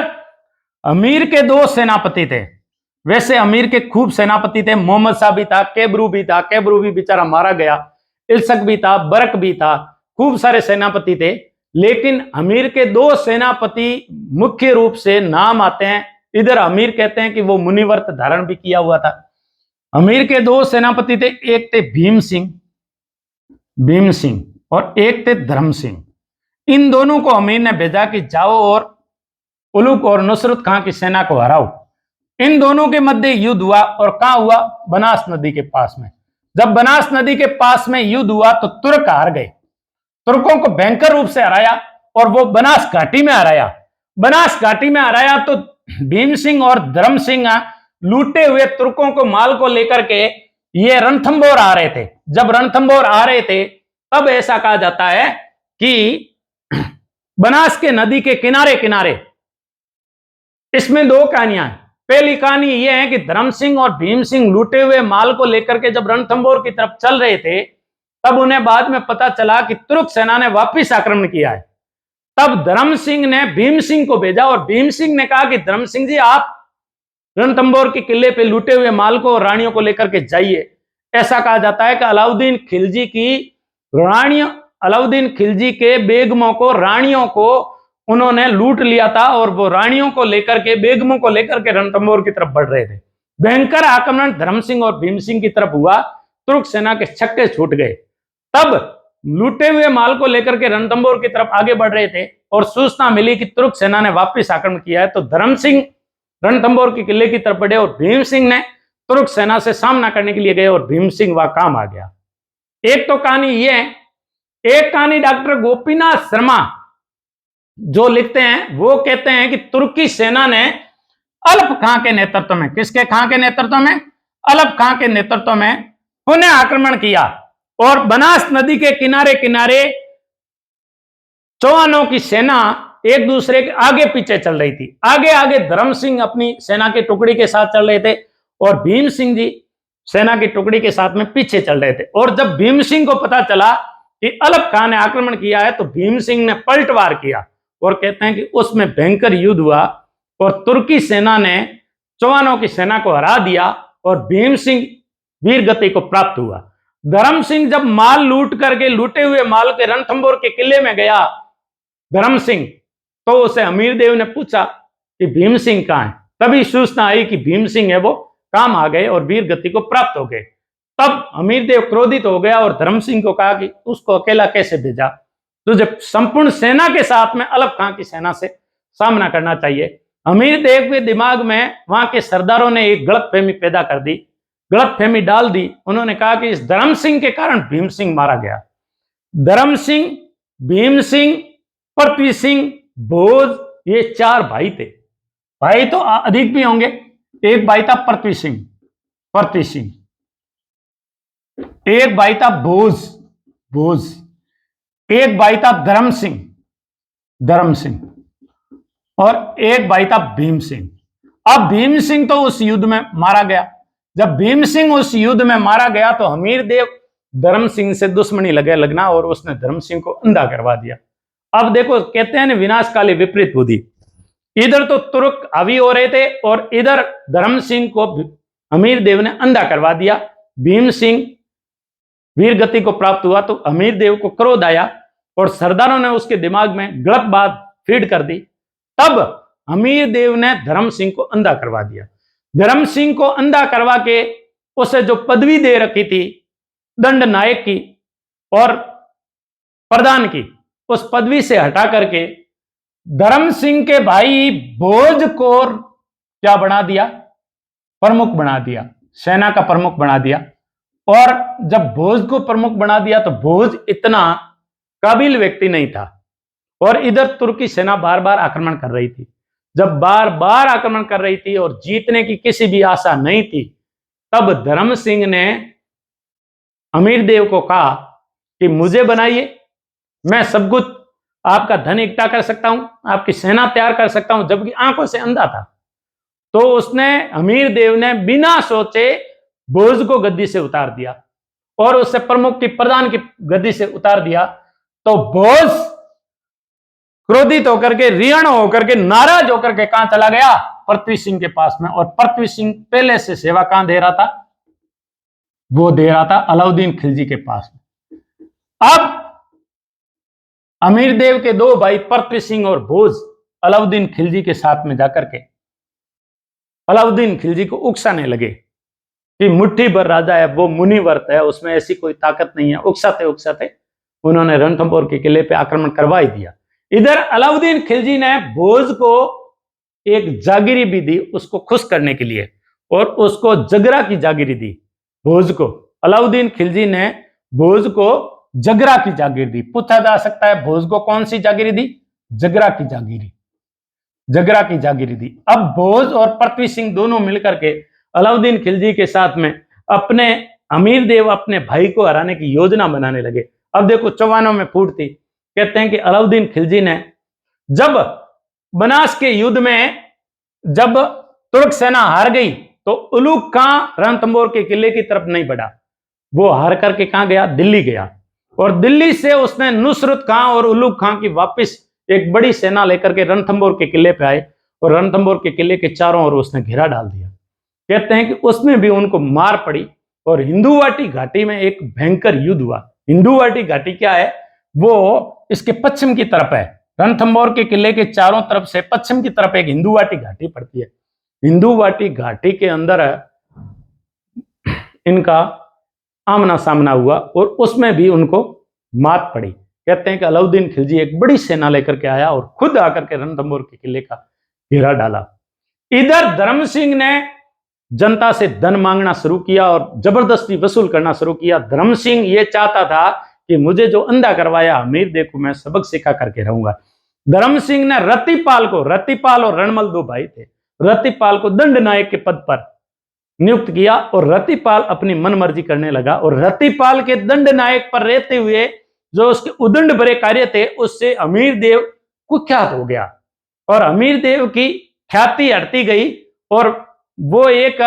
अमीर के दो सेनापति थे। वैसे अमीर के खूब सेनापति थे, मोहम्मद शाह भी था, कैबरू भी था, कैबरू भी बेचारा मारा गया, इल्सक भी था, बरक भी था, खूब सारे सेनापति थे। लेकिन अमीर के दो सेनापति मुख्य रूप से नाम आते हैं। इधर अमीर कहते हैं कि वो मुनिवर्त धारण भी किया हुआ था। अमीर के दो सेनापति थे, एक थे भीम सिंह भीम सिंह, और एक थे धर्म सिंह। इन दोनों को अमीर ने भेजा कि जाओ और उलुक और नुसरत खां की सेना को हराओ। इन दोनों के मध्य युद्ध हुआ, और कहां हुआ? बनास नदी के पास में। जब बनास नदी के पास में युद्ध हुआ तो तुर्क हार गए, तुर्कों को भयंकर रूप से हराया, और वो बनास घाटी में हराया। बनास घाटी में हराया तो भीम सिंह और धर्म सिंह लूटे हुए तुर्कों को माल को लेकर के ये रणथंबोर आ रहे थे। जब रणथंबोर आ रहे थे तब ऐसा कहा जाता है कि बनास के नदी के किनारे किनारे, इसमें दो कहानियां हैं। पहली कहानी यह है कि धर्म सिंह और भीम सिंह लूटे हुए माल को लेकर के जब रणथंबोर की तरफ चल रहे थे, तब उन्हें बाद में पता चला कि तुर्क सेना ने वापिस आक्रमण किया है। तब धर्म सिंह ने भीम सिंह को भेजा, और भीम सिंह ने कहा कि धर्म सिंह जी, आप रणथंबोर के किले पे लूटे हुए माल को और रानियों को लेकर के जाइए। ऐसा कहा जाता है कि अलाउद्दीन खिलजी की रानियों, अलाउद्दीन खिलजी के बेगमों को, रानियों को उन्होंने लूट लिया था, और वो रानियों को लेकर के, बेगमों को लेकर के रणथंबोर की तरफ बढ़ रहे थे। भयंकर आक्रमण धर्म सिंह और भीम सिंह की तरफ हुआ, तुर्क सेना के छक्के छूट गए। तब लूटे हुए माल को लेकर के रणथंबोर की तरफ आगे बढ़ रहे थे, और सूचना मिली कि तुर्क सेना ने वापस आक्रमण किया है। तो धर्म सिंह रणथंबोर के किले की तरफ बढ़े, और भीम सिंह ने तुर्क सेना से सामना करने के लिए गए, और भीम सिंह वहां काम आ गया। एक तो कहानी ये है। एक कहानी डॉक्टर गोपीनाथ शर्मा जो लिखते हैं, वो कहते हैं कि तुर्की सेना ने अलप खां के नेतृत्व में, किसके खां के नेतृत्व में? अलप खां के नेतृत्व में पुनः आक्रमण किया, और बनास नदी के किनारे किनारे चौहानों की सेना एक दूसरे के आगे पीछे चल रही थी। आगे आगे धर्म सिंह अपनी सेना की टुकड़ी के साथ चल रहे थे, और भीम सिंह जी सेना की टुकड़ी के साथ में पीछे चल रहे थे। और जब भीम सिंह को पता चला कि अलप खां ने आक्रमण किया है, तो भीम सिंह ने पलटवार किया, और कहते हैं कि उसमें भयंकर युद्ध हुआ, और तुर्की सेना ने चौहानों की सेना को हरा दिया, और भीम सिंह वीर गति को प्राप्त हुआ। धर्म सिंह जब माल लूट करके, लूटे हुए माल के रणथंबोर के किले में गया धर्म सिंह, तो उसे अमीरदेव ने पूछा कि भीम सिंह कहां है। तभी सूचना आई कि भीम सिंह है वो काम आ गए और वीर गति को प्राप्त हो गए। तब अमीरदेव क्रोधित हो गया और धर्म सिंह को कहा कि उसको अकेला कैसे भेजा, तुझे संपूर्ण सेना के साथ में अलप खां की सेना से सामना करना चाहिए। अमीरदेव के दिमाग में वहां के सरदारों ने एक गलतफहमी पैदा कर दी, गलतफहमी डाल दी। उन्होंने कहा कि इस धर्म सिंह के कारण भीम सिंह मारा गया। धर्म सिंह, भीम सिंह, पृथ्वी सिंह, भोज, ये चार भाई थे। भाई तो अधिक भी होंगे। एक भाई था पृथ्वी सिंह, पृथ्वी सिंह। एक भाई था भोज, भोज। एक भाई था धर्म सिंह, धर्म सिंह। और एक भाई था भीम सिंह। अब भीम सिंह तो उस युद्ध में मारा गया। जब भीम सिंह उस युद्ध में मारा गया तो हमीरदेव धर्म सिंह से दुश्मनी लगना, और उसने धर्म सिंह को अंधा करवा दिया। अब देखो, कहते हैं ना, विनाशकाली विपरीत बुद्धि। इधर तो तुर्क हावी हो रहे थे, और इधर धर्म सिंह को हमीरदेव ने अंधा करवा दिया। भीम सिंह वीर गति को प्राप्त हुआ, तो हमीरदेव को क्रोध आया, और सरदारों ने उसके दिमाग में गलत बात फीड कर दी। तब हमीरदेव ने धर्म सिंह को अंधा करवा दिया। धर्म सिंह को अंधा करवा के उसे जो पदवी दे रखी थी दंड नायक की और प्रधान की, उस पदवी से हटा करके धर्म सिंह के भाई भोज को क्या बना दिया? प्रमुख बना दिया, सेना का प्रमुख बना दिया। और जब भोज को प्रमुख बना दिया तो भोज इतना काबिल व्यक्ति नहीं था, और इधर तुर्की सेना बार बार आक्रमण कर रही थी। जब बार बार आक्रमण कर रही थी और जीतने की किसी भी आशा नहीं थी, तब धर्म सिंह ने अमीरदेव को कहा कि मुझे बनाइए, मैं सब कुछ आपका धन इकट्ठा कर सकता हूं, आपकी सेना तैयार कर सकता हूं, जबकि आंखों से अंधा था। तो उसने, अमीरदेव ने बिना सोचे भोज को गद्दी से उतार दिया, और उससे प्रमुख की, प्रधान की गद्दी से उतार दिया। तो भोज क्रोधित होकर के, ऋण होकर के, नाराज होकर के कहां चला गया? पृथ्वी सिंह के पास में। और पृथ्वी सिंह पहले से सेवा कहां दे रहा था? वो दे रहा था अलाउद्दीन खिलजी के पास में। अब अमीरदेव के दो भाई पृथ्वी सिंह और भोज अलाउद्दीन खिलजी के साथ में जाकर के अलाउद्दीन खिलजी को उकसाने लगे कि मुट्ठी भर राजा है वो मुनिवर्त है, उसमें ऐसी कोई ताकत नहीं है। उकसाते उकसाते उन्होंने रणथंभौर के किले पे आक्रमण करवा ही दिया। इधर अलाउद्दीन खिलजी ने भोज को एक जागीरी भी दी उसको खुश करने के लिए, और उसको जगरा की जागीरी दी। भोज को अलाउद्दीन खिलजी ने भोज को जगरा की जागीर दी। पूछा जा सकता है भोज को कौन सी जागीरी दी? जगरा की जागीरी, जगरा की जागीरी दी। अब भोज और पृथ्वी सिंह दोनों मिलकर के अलाउद्दीन खिलजी के साथ में अपने अमीर देव अपने भाई को हराने की योजना बनाने लगे। अब देखो चौहानों में फूट थी। कहते हैं कि अलाउद्दीन खिलजी ने जब बनास के युद्ध में जब तुर्क सेना हार गई तो उलुग खां रणथंभौर के किले की तरफ नहीं बढ़ा, वो हार करके कहां गया? दिल्ली गया। और दिल्ली से उसने नुसरत खां और उलुग खां की वापस एक बड़ी सेना लेकर के रणथंभौर के किले पे आए, और रणथंभौर के किले के चारों ओर उसने घेरा डाल दिया। कहते हैं कि उसमें भी उनको मार पड़ी, और हिंदुवाटी घाटी में एक भयंकर युद्ध हुआ। हिंदुवाटी घाटी क्या है? वो इसके पश्चिम की तरफ है। रणथंभौर के किले के चारों तरफ से पश्चिम की तरफ एक हिंदुवाटी घाटी पड़ती है। हिंदुवाटी घाटी के अंदर इनका आमना सामना हुआ, और उसमें भी उनको मात पड़ी। कहते हैं कि अलाउद्दीन खिलजी एक बड़ी सेना लेकर के आया और खुद आकर के रणथंभौर के किले का घेरा डाला। इधर धर्म सिंह ने जनता से धन मांगना शुरू किया और जबरदस्ती वसूल करना शुरू किया। धर्म सिंह ये चाहता था कि मुझे जो अंधा करवाया अमीर देखो मैं सबक सिखा करके रहूंगा। धर्म सिंह ने रतिपाल और रणमल दो भाई थे, रतिपाल को दंड नायक के पद पर नियुक्त किया, और रतिपाल अपनी मनमर्जी करने लगा। और रतिपाल के दंड नायक पर रहते हुए जो उसके उदंड भरे कार्य थे उससे अमीर देव कुख्यात हो गया, और अमीर देव की ख्याति हटती गई, और वो एक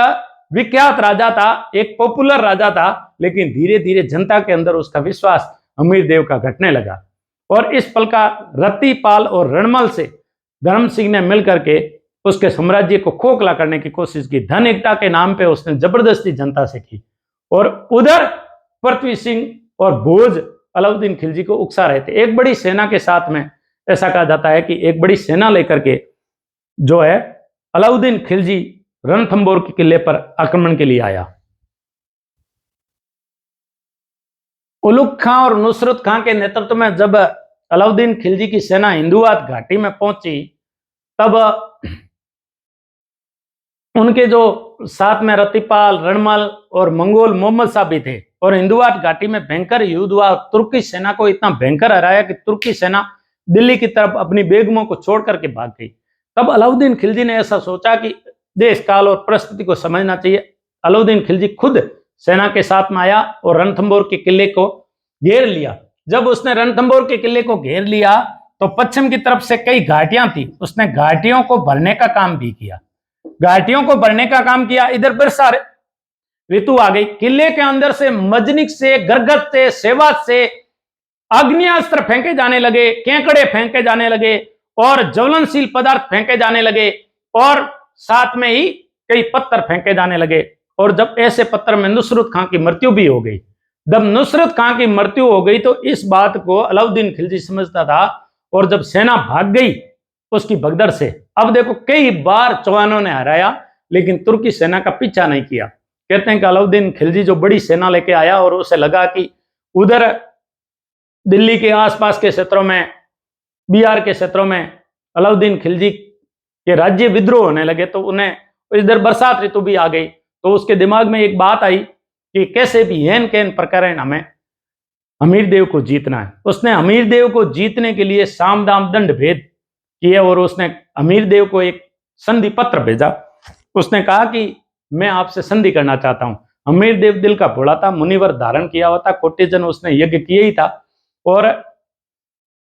विख्यात राजा था, एक पॉपुलर राजा था। लेकिन धीरे धीरे जनता के अंदर उसका विश्वास अमीर देव का घटने लगा, और इस प्रकार रतिपाल और रणमल से धर्म सिंह ने मिलकर के उसके साम्राज्य को खोखला करने की कोशिश की। धन एकता के नाम पे उसने जबरदस्ती जनता से की, और उधर पृथ्वी सिंह और भोज अलाउद्दीन खिलजी को उकसा रहे थे। एक बड़ी सेना के साथ में ऐसा कहा जाता है कि एक बड़ी सेना लेकर के जो है अलाउद्दीन खिलजी रणथंभौर के किले पर आक्रमण के लिए आया। उलुग खां और नुसरत खां के नेतृत्व में जब अलाउद्दीन खिलजी की सेना हिंदुवात घाटी में पहुंची, तब उनके जो साथ में रतिपाल, रणमल और मंगोल मोहम्मद साहब भी थे, और हिंदुवात घाटी में भयंकर युद्ध हुआ। तुर्की सेना को इतना भयंकर हराया कि तुर्की सेना दिल्ली की तरफ अपनी बेगमों को छोड़ करके भाग गई। तब अलाउद्दीन खिलजी ने ऐसा सोचा कि देश काल और परिस्थिति को समझना चाहिए। अलाउद्दीन खिलजी खुद सेना के साथ में आया और रणथंभौर के किले को घेर लिया। जब उसने रणथंभौर के किले को घेर लिया तो पश्चिम की तरफ से कई घाटियां थी, उसने घाटियों को भरने का काम भी किया। घाटियों को भरने का काम किया। इधर वर्षा ऋतु आ गई। किले के अंदर से मजनिक से, गरगद से, सेवात से आग्नेयास्त्र फेंके जाने लगे, केकड़े फेंके जाने लगे, और ज्वलनशील पदार्थ फेंके जाने लगे, और साथ में ही कई पत्थर फेंके जाने लगे। और जब ऐसे पत्थर में नुसरत खां की मृत्यु भी हो गई, जब नुसरत खां की मृत्यु हो गई तो इस बात को अलाउद्दीन खिलजी समझता था, और जब सेना भाग गई उसकी भगदड़ से, अब देखो कई बार चौहानों ने हराया लेकिन तुर्की सेना का पीछा नहीं किया। कहते हैं कि अलाउद्दीन खिलजी जो बड़ी सेना लेके आया और उसे लगा कि उधर दिल्ली के आसपास के क्षेत्रों में, बिहार के क्षेत्रों में अलाउद्दीन खिलजी के राज्य विद्रोह होने लगे, तो उन्हें इधर बरसात ऋतु भी आ गई, तो उसके दिमाग में एक बात आई कि कैसे भी हेन केन प्रकार हमें अमीर देव को जीतना है। उसने अमीर देव को जीतने के लिए साम दाम दंड भेद किए, और उसने अमीर देव को एक संधि पत्र भेजा। उसने कहा कि मैं आपसे संधि करना चाहता हूं। अमीर देव दिल का भोला था, मुनिवर धारण किया हुआ था, कोटिजन उसने यज्ञ किए ही था, और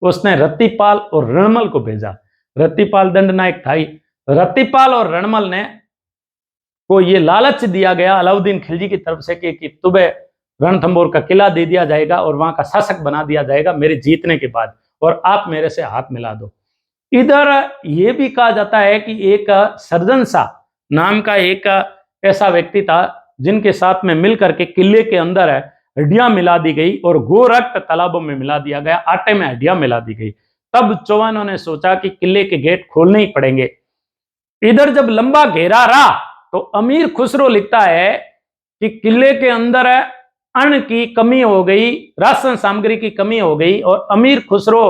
उसने रतिपाल और रणमल को भेजा। रतिपाल दंड नायक था ही। रतिपाल और रणमल ने को ये लालच दिया गया अलाउद्दीन खिलजी की तरफ से कि तुम्हें रणथंभौर का किला दे दिया जाएगा और वहां का शासक बना दिया जाएगा मेरे जीतने के बाद, और आप मेरे से हाथ मिला दो। इधर यह भी कहा जाता है कि एक सर्जन शाह नाम का एक ऐसा व्यक्ति था जिनके साथ में मिलकर के किले के अंदर हड्डियां मिला दी गई और गोरक्त तालाबों में मिला दिया गया, आटे में हड्डियां मिला दी गई। तब चौहानों ने सोचा कि किले के गेट खोलने ही पड़ेंगे। इधर जब लंबा घेरा रहा तो अमीर खुसरो लिखता है कि किले के अंदर अन्न की कमी हो गई, राशन सामग्री की कमी हो गई, और अमीर खुसरो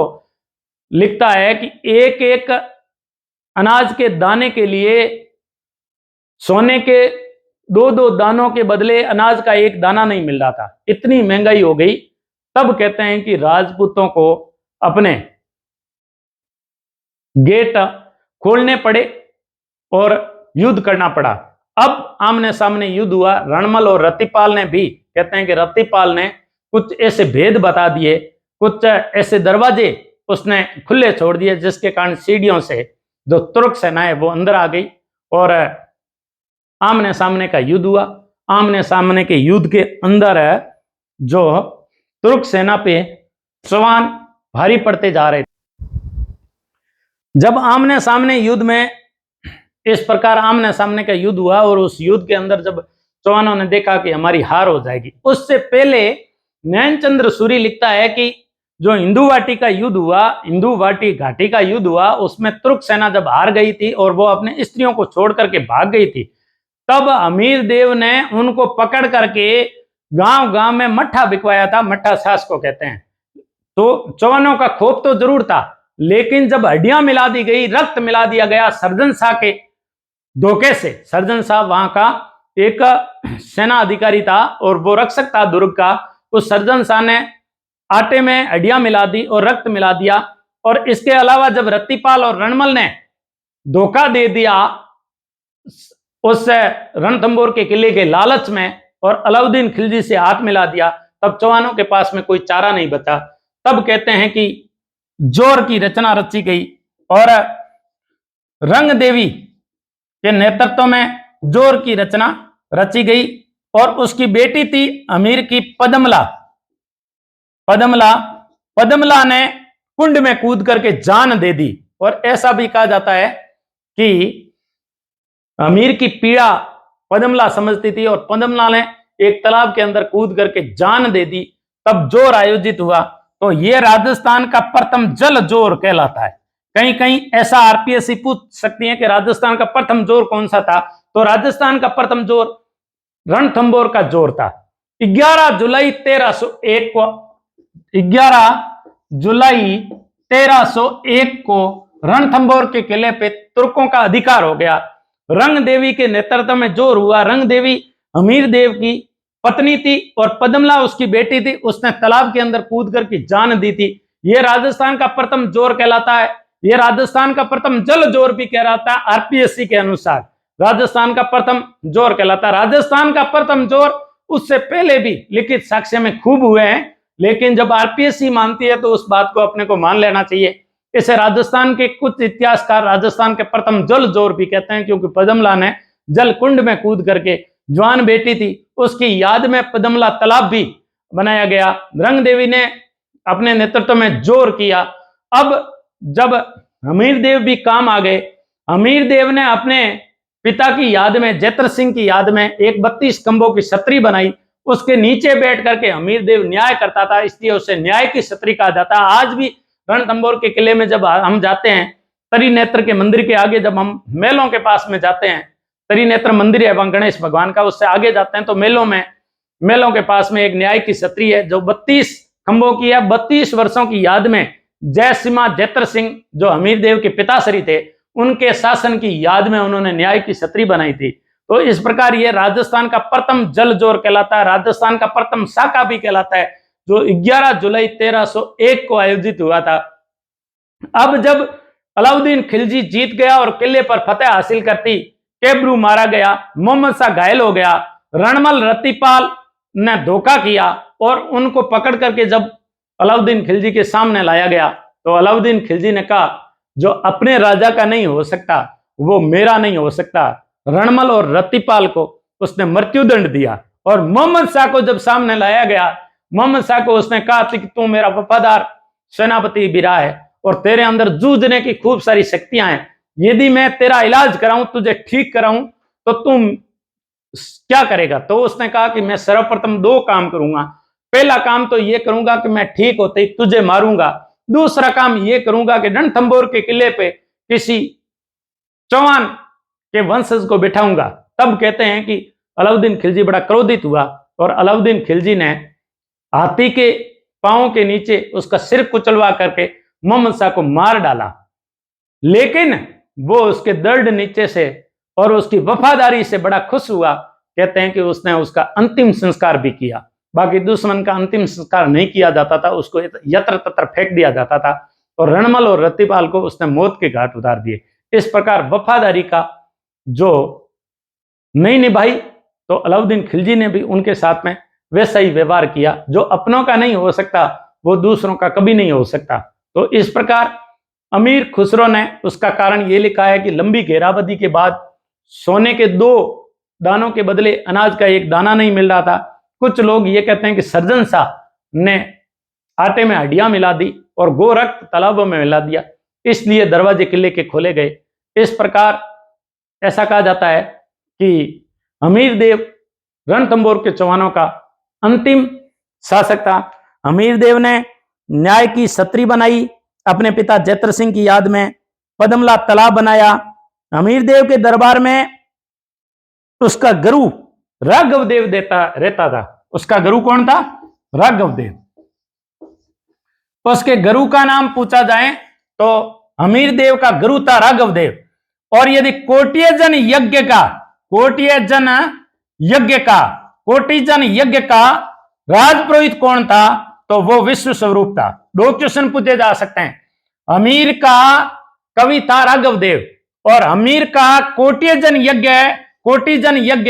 लिखता है कि एक एक अनाज के दाने के लिए सोने के दो दो दानों के बदले अनाज का एक दाना नहीं मिल रहा था, इतनी महंगाई हो गई। तब कहते हैं कि राजपूतों को अपने गेट खोलने पड़े और युद्ध करना पड़ा। अब आमने सामने युद्ध हुआ। रणमल और रतिपाल ने भी, कहते हैं कि रतिपाल ने कुछ ऐसे भेद बता दिए, कुछ ऐसे दरवाजे उसने खुले छोड़ दिए, जिसके कारण सीढ़ियों से जो तुर्क सेना है वो अंदर आ गई और आमने सामने का युद्ध हुआ। आमने सामने के युद्ध के अंदर जो तुर्क सेना पे चौहान भारी पड़ते जा रहे थे। जब आमने सामने युद्ध में इस प्रकार आमने सामने का युद्ध हुआ और उस युद्ध के अंदर जब चौहानों ने देखा कि हमारी हार हो जाएगी, उससे पहले नैनचंद्र सूरी लिखता है कि जो इंदुवाटी का युद्ध हुआ, इंदुवाटी घाटी का युद्ध हुआ, उसमें तुर्क सेना जब हार गई थी और वो अपने स्त्रियों को छोड़ करके भाग गई थी, तब अमीर देव ने उनको पकड़ करके गांव गांव में मट्ठा बिकवाया था। मट्ठा सास को कहते हैं। तो चौहानों का खौफ तो जरूर था, लेकिन जब हड्डियां मिला दी गई, रक्त मिला दिया गया सर्जन शाह के धोखे से, सर्जन शाह वहां का एक सेना अधिकारी था और वो रक्षक था दुर्ग का, उस सर्जन शाह ने आटे में हड्डियां मिला दी और रक्त मिला दिया। और इसके अलावा जब रतिपाल और रणमल ने धोखा दे दिया उस रणथंभौर के किले के लालच में और अलाउद्दीन खिलजी से हाथ मिला दिया, तब चौहानों के पास में कोई चारा नहीं बचा। तब कहते हैं कि जोर की रचना रची गई और रंग देवी के नेतृत्व में जोर की रचना रची गई और उसकी बेटी थी अमीर की पद्मला। पद्मला ने कुंड में कूद करके जान दे दी। और ऐसा भी कहा जाता है कि अमीर की पीड़ा पद्मला समझती थी और पद्मला ने एक तालाब के अंदर कूद करके जान दे दी। तब जोर आयोजित हुआ। तो यह राजस्थान का प्रथम जल जोर कहलाता है। कहीं कहीं ऐसा आरपीएससी पूछ सकती है कि राजस्थान का प्रथम जोर कौन सा था, तो राजस्थान का प्रथम जोर रणथंभौर का जोर था। 11 जुलाई 1301 को 11 जुलाई 1301 को रणथंभौर के किले पे तुर्कों का अधिकार हो गया। रंग देवी के नेतृत्व में जोर हुआ। रंग देवी अमीर देव की पत्नी थी और पद्मला उसकी बेटी थी। उसने तालाब के अंदर कूद करके जान दी थी। यह राजस्थान का प्रथम जोर कहलाता है। यह राजस्थान का प्रथम जल जोर भी कहलाता है। आरपीएससी के अनुसार राजस्थान का प्रथम जोर कहलाता है। राजस्थान का प्रथम जोर उससे पहले भी लिखित साक्ष्य में खूब हुए हैं, लेकिन जब आरपीएससी मानती है तो उस बात को अपने को मान लेना चाहिए। इसे राजस्थान के कुछ इतिहासकार राजस्थान के प्रथम जल जोर भी कहते हैं, क्योंकि पद्मला ने जल कुंड में कूद करके, जवान बेटी थी उसकी याद में पद्मला तालाब भी बनाया गया। रंग देवी ने अपने नेतृत्व में जोर किया। अब जब अमीर देव भी काम आ गए, अमीर देव ने अपने पिता की याद में, जैतर सिंह की याद में एक 32 खंभों की छतरी बनाई। उसके नीचे बैठ करके अमीर देव न्याय करता था, इसलिए उसे न्याय की छतरी कहा जाता है। आज भी रणथंभौर के किले में जब हम जाते हैं, त्रिनेत्र के मंदिर के आगे जब हम मेलों के पास में जाते हैं, त्रिनेत्र मंदिर है वहां गणेश भगवान का, उससे आगे जाते हैं तो मेलों के पास में एक न्याय की छतरी है जो 32 खंभों की है। 32 वर्षों की याद में जयसिम्हा जैतर सिंह जो अमीर देव के पिताश्री थे, उनके शासन की याद में उन्होंने न्याय की छतरी बनाई थी। तो इस प्रकार ये राजस्थान का प्रथम जल जोर कहलाता है। राजस्थान का प्रथम साका भी कहलाता है, जो 11 जुलाई 1301 को आयोजित हुआ था। अब जब अलाउद्दीन खिलजी जीत गया और किले पर फतेह हासिल करती, केबरू मारा गया, मोहम्मद शाह घायल हो गया, रणमल रतिपाल ने धोखा किया और उनको पकड़ करके जब अलाउद्दीन खिलजी के सामने लाया गया, तो अलाउद्दीन खिलजी ने कहा जो अपने राजा का नहीं हो सकता वो मेरा नहीं हो सकता। रणमल और रतिपाल को उसने मृत्युदंड दिया। और मोहम्मद शाह को जब सामने लाया गया, मोहम्मद शाह को उसने कहा कि तू मेरा वफादार सेनापति भी रहा है और तेरे अंदर जूझने की खूब सारी शक्तियां हैं, यदि मैं तेरा इलाज कराऊं, तुझे ठीक कराऊं, तो तुम क्या करेगा? तो उसने कहा कि मैं सर्वप्रथम 2 काम करूंगा। पहला काम तो यह करूंगा कि मैं ठीक होते ही तुझे मारूंगा। दूसरा काम यह करूंगा कि रणथंभौर के किले पे किसी चौहान के वंशज को बिठाऊंगा। तब कहते हैं कि अलाउद्दीन खिलजी बड़ा क्रोधित हुआ और अलाउद्दीन खिलजी ने हाथी के पांव के नीचे उसका सिर कुचलवा करके मोहम्मद शाह को मार डाला। लेकिन वो उसके दर्द नीचे से और उसकी वफादारी से बड़ा खुश हुआ। कहते हैं कि उसने उसका अंतिम संस्कार भी किया। बाकी दुश्मन का अंतिम संस्कार नहीं किया जाता था, उसको यत्र तत्र फेंक दिया जाता था और रणमल और रतिपाल को उसने मौत के घाट उतार दिए। इस प्रकार वफादारी का जो नहीं निभाई तो अलाउद्दीन खिलजी ने भी उनके साथ में वैसा ही व्यवहार किया। जो अपनों का नहीं हो सकता वो दूसरों का कभी नहीं हो सकता। तो इस प्रकार अमीर खुसरो ने उसका कारण ये लिखा है कि लंबी घेराबंदी के बाद सोने के 2 दानों के बदले अनाज का 1 दाना नहीं मिल रहा था। कुछ लोग ये कहते हैं कि सर्जन शाह ने आटे में हड्डियां मिला दी और गोरक्त तालाबों में मिला दिया, इसलिए दरवाजे किले के खोले गए। इस प्रकार ऐसा कहा जाता है कि हमीर देव रणथंभौर के चौहानों का अंतिम शासक था। हमीर देव ने न्याय की छतरी बनाई, अपने पिता जैत्र सिंह की याद में पदमला तालाब बनाया। हमीर देव के दरबार में उसका गुरु राघव देव रहता था। उसका गुरु कौन था? राघव देव। उसके गुरु का नाम पूछा जाए तो हमीर देव का गुरु था राघव देव। और यदि कोटिजन यज्ञ का राजपुरोहित कौन था तो वो विश्व स्वरूप था। 2 क्वेश्चन पूछे जा सकते हैं। अमीर का कवि था राघव देव और अमीर का कोटिजन यज्ञ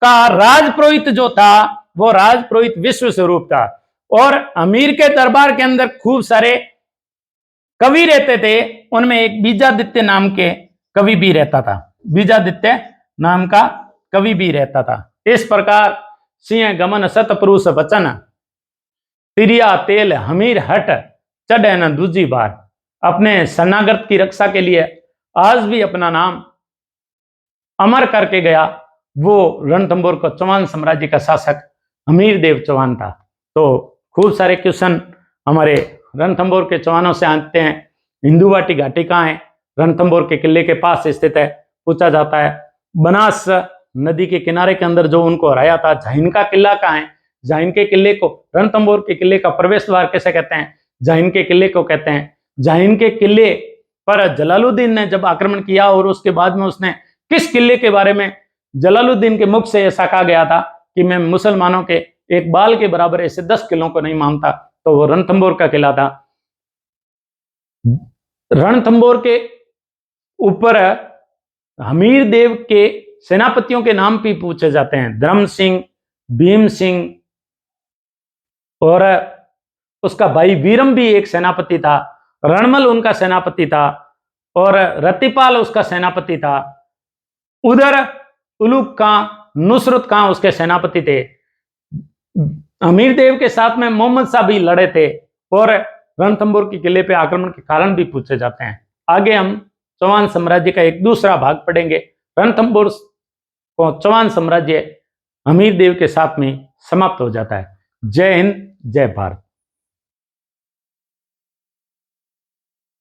का राजपुरोहित जो था वो राजपुरोहित विश्व स्वरूप था। और अमीर के दरबार के अंदर खूब सारे कवि रहते थे, उनमें एक बीजादित्य नाम के कवि भी रहता था। बीजादित्य नाम का कवि भी रहता था। इस प्रकार सिंह गमन सतपुरुष बचन तिरिया तेल हमीर हट चढ़े न दूजी बार। अपने शरणागत की रक्षा के लिए आज भी अपना नाम अमर करके गया वो रणथंभौर का चौहान साम्राज्य का शासक हमीर देव चौहान था। तो खूब सारे क्वेश्चन हमारे रणथंभौर के चौहानों से आते हैं। हिंदुवाटी घाटी कहाँ है? रणथंभौर के किले के पास स्थित है, पूछा जाता है। बनास नदी के किनारे के अंदर जो उनको हराया था झाइन का किला कहाँ है? झाइन के किले को रणथंभौर के किले का प्रवेश द्वार कैसे कहते हैं? झाइन के किले को कहते हैं। झाइन के किले पर जलालुद्दीन ने जब आक्रमण किया और उसके बाद में उसने किस किले के बारे में जलालुद्दीन के मुख से ऐसा कहा गया था कि मैं मुसलमानों के एक बाल के बराबर ऐसे 10 किलों को नहीं मानता, तो वो रणथंभौर का किला था। रणथंभौर के ऊपर हमीर देव के सेनापतियों के नाम भी पूछे जाते हैं। धर्म सिंह, भीम सिंह और उसका भाई वीरम भी एक सेनापति था। रणमल उनका सेनापति था और रतिपाल उसका सेनापति था। उधर उलूक खां, नुसरत खां उसके सेनापति थे। हमीर देव के साथ में मोहम्मद शाह भी लड़े थे और रणथंभौर के किले पे आक्रमण के कारण भी पूछे जाते हैं। आगे हम चौहान साम्राज्य का एक दूसरा भाग पढ़ेंगे। रणथंभौर को चौहान साम्राज्य हमीर देव के साथ में समाप्त हो जाता है। जय हिंद, जय भारत।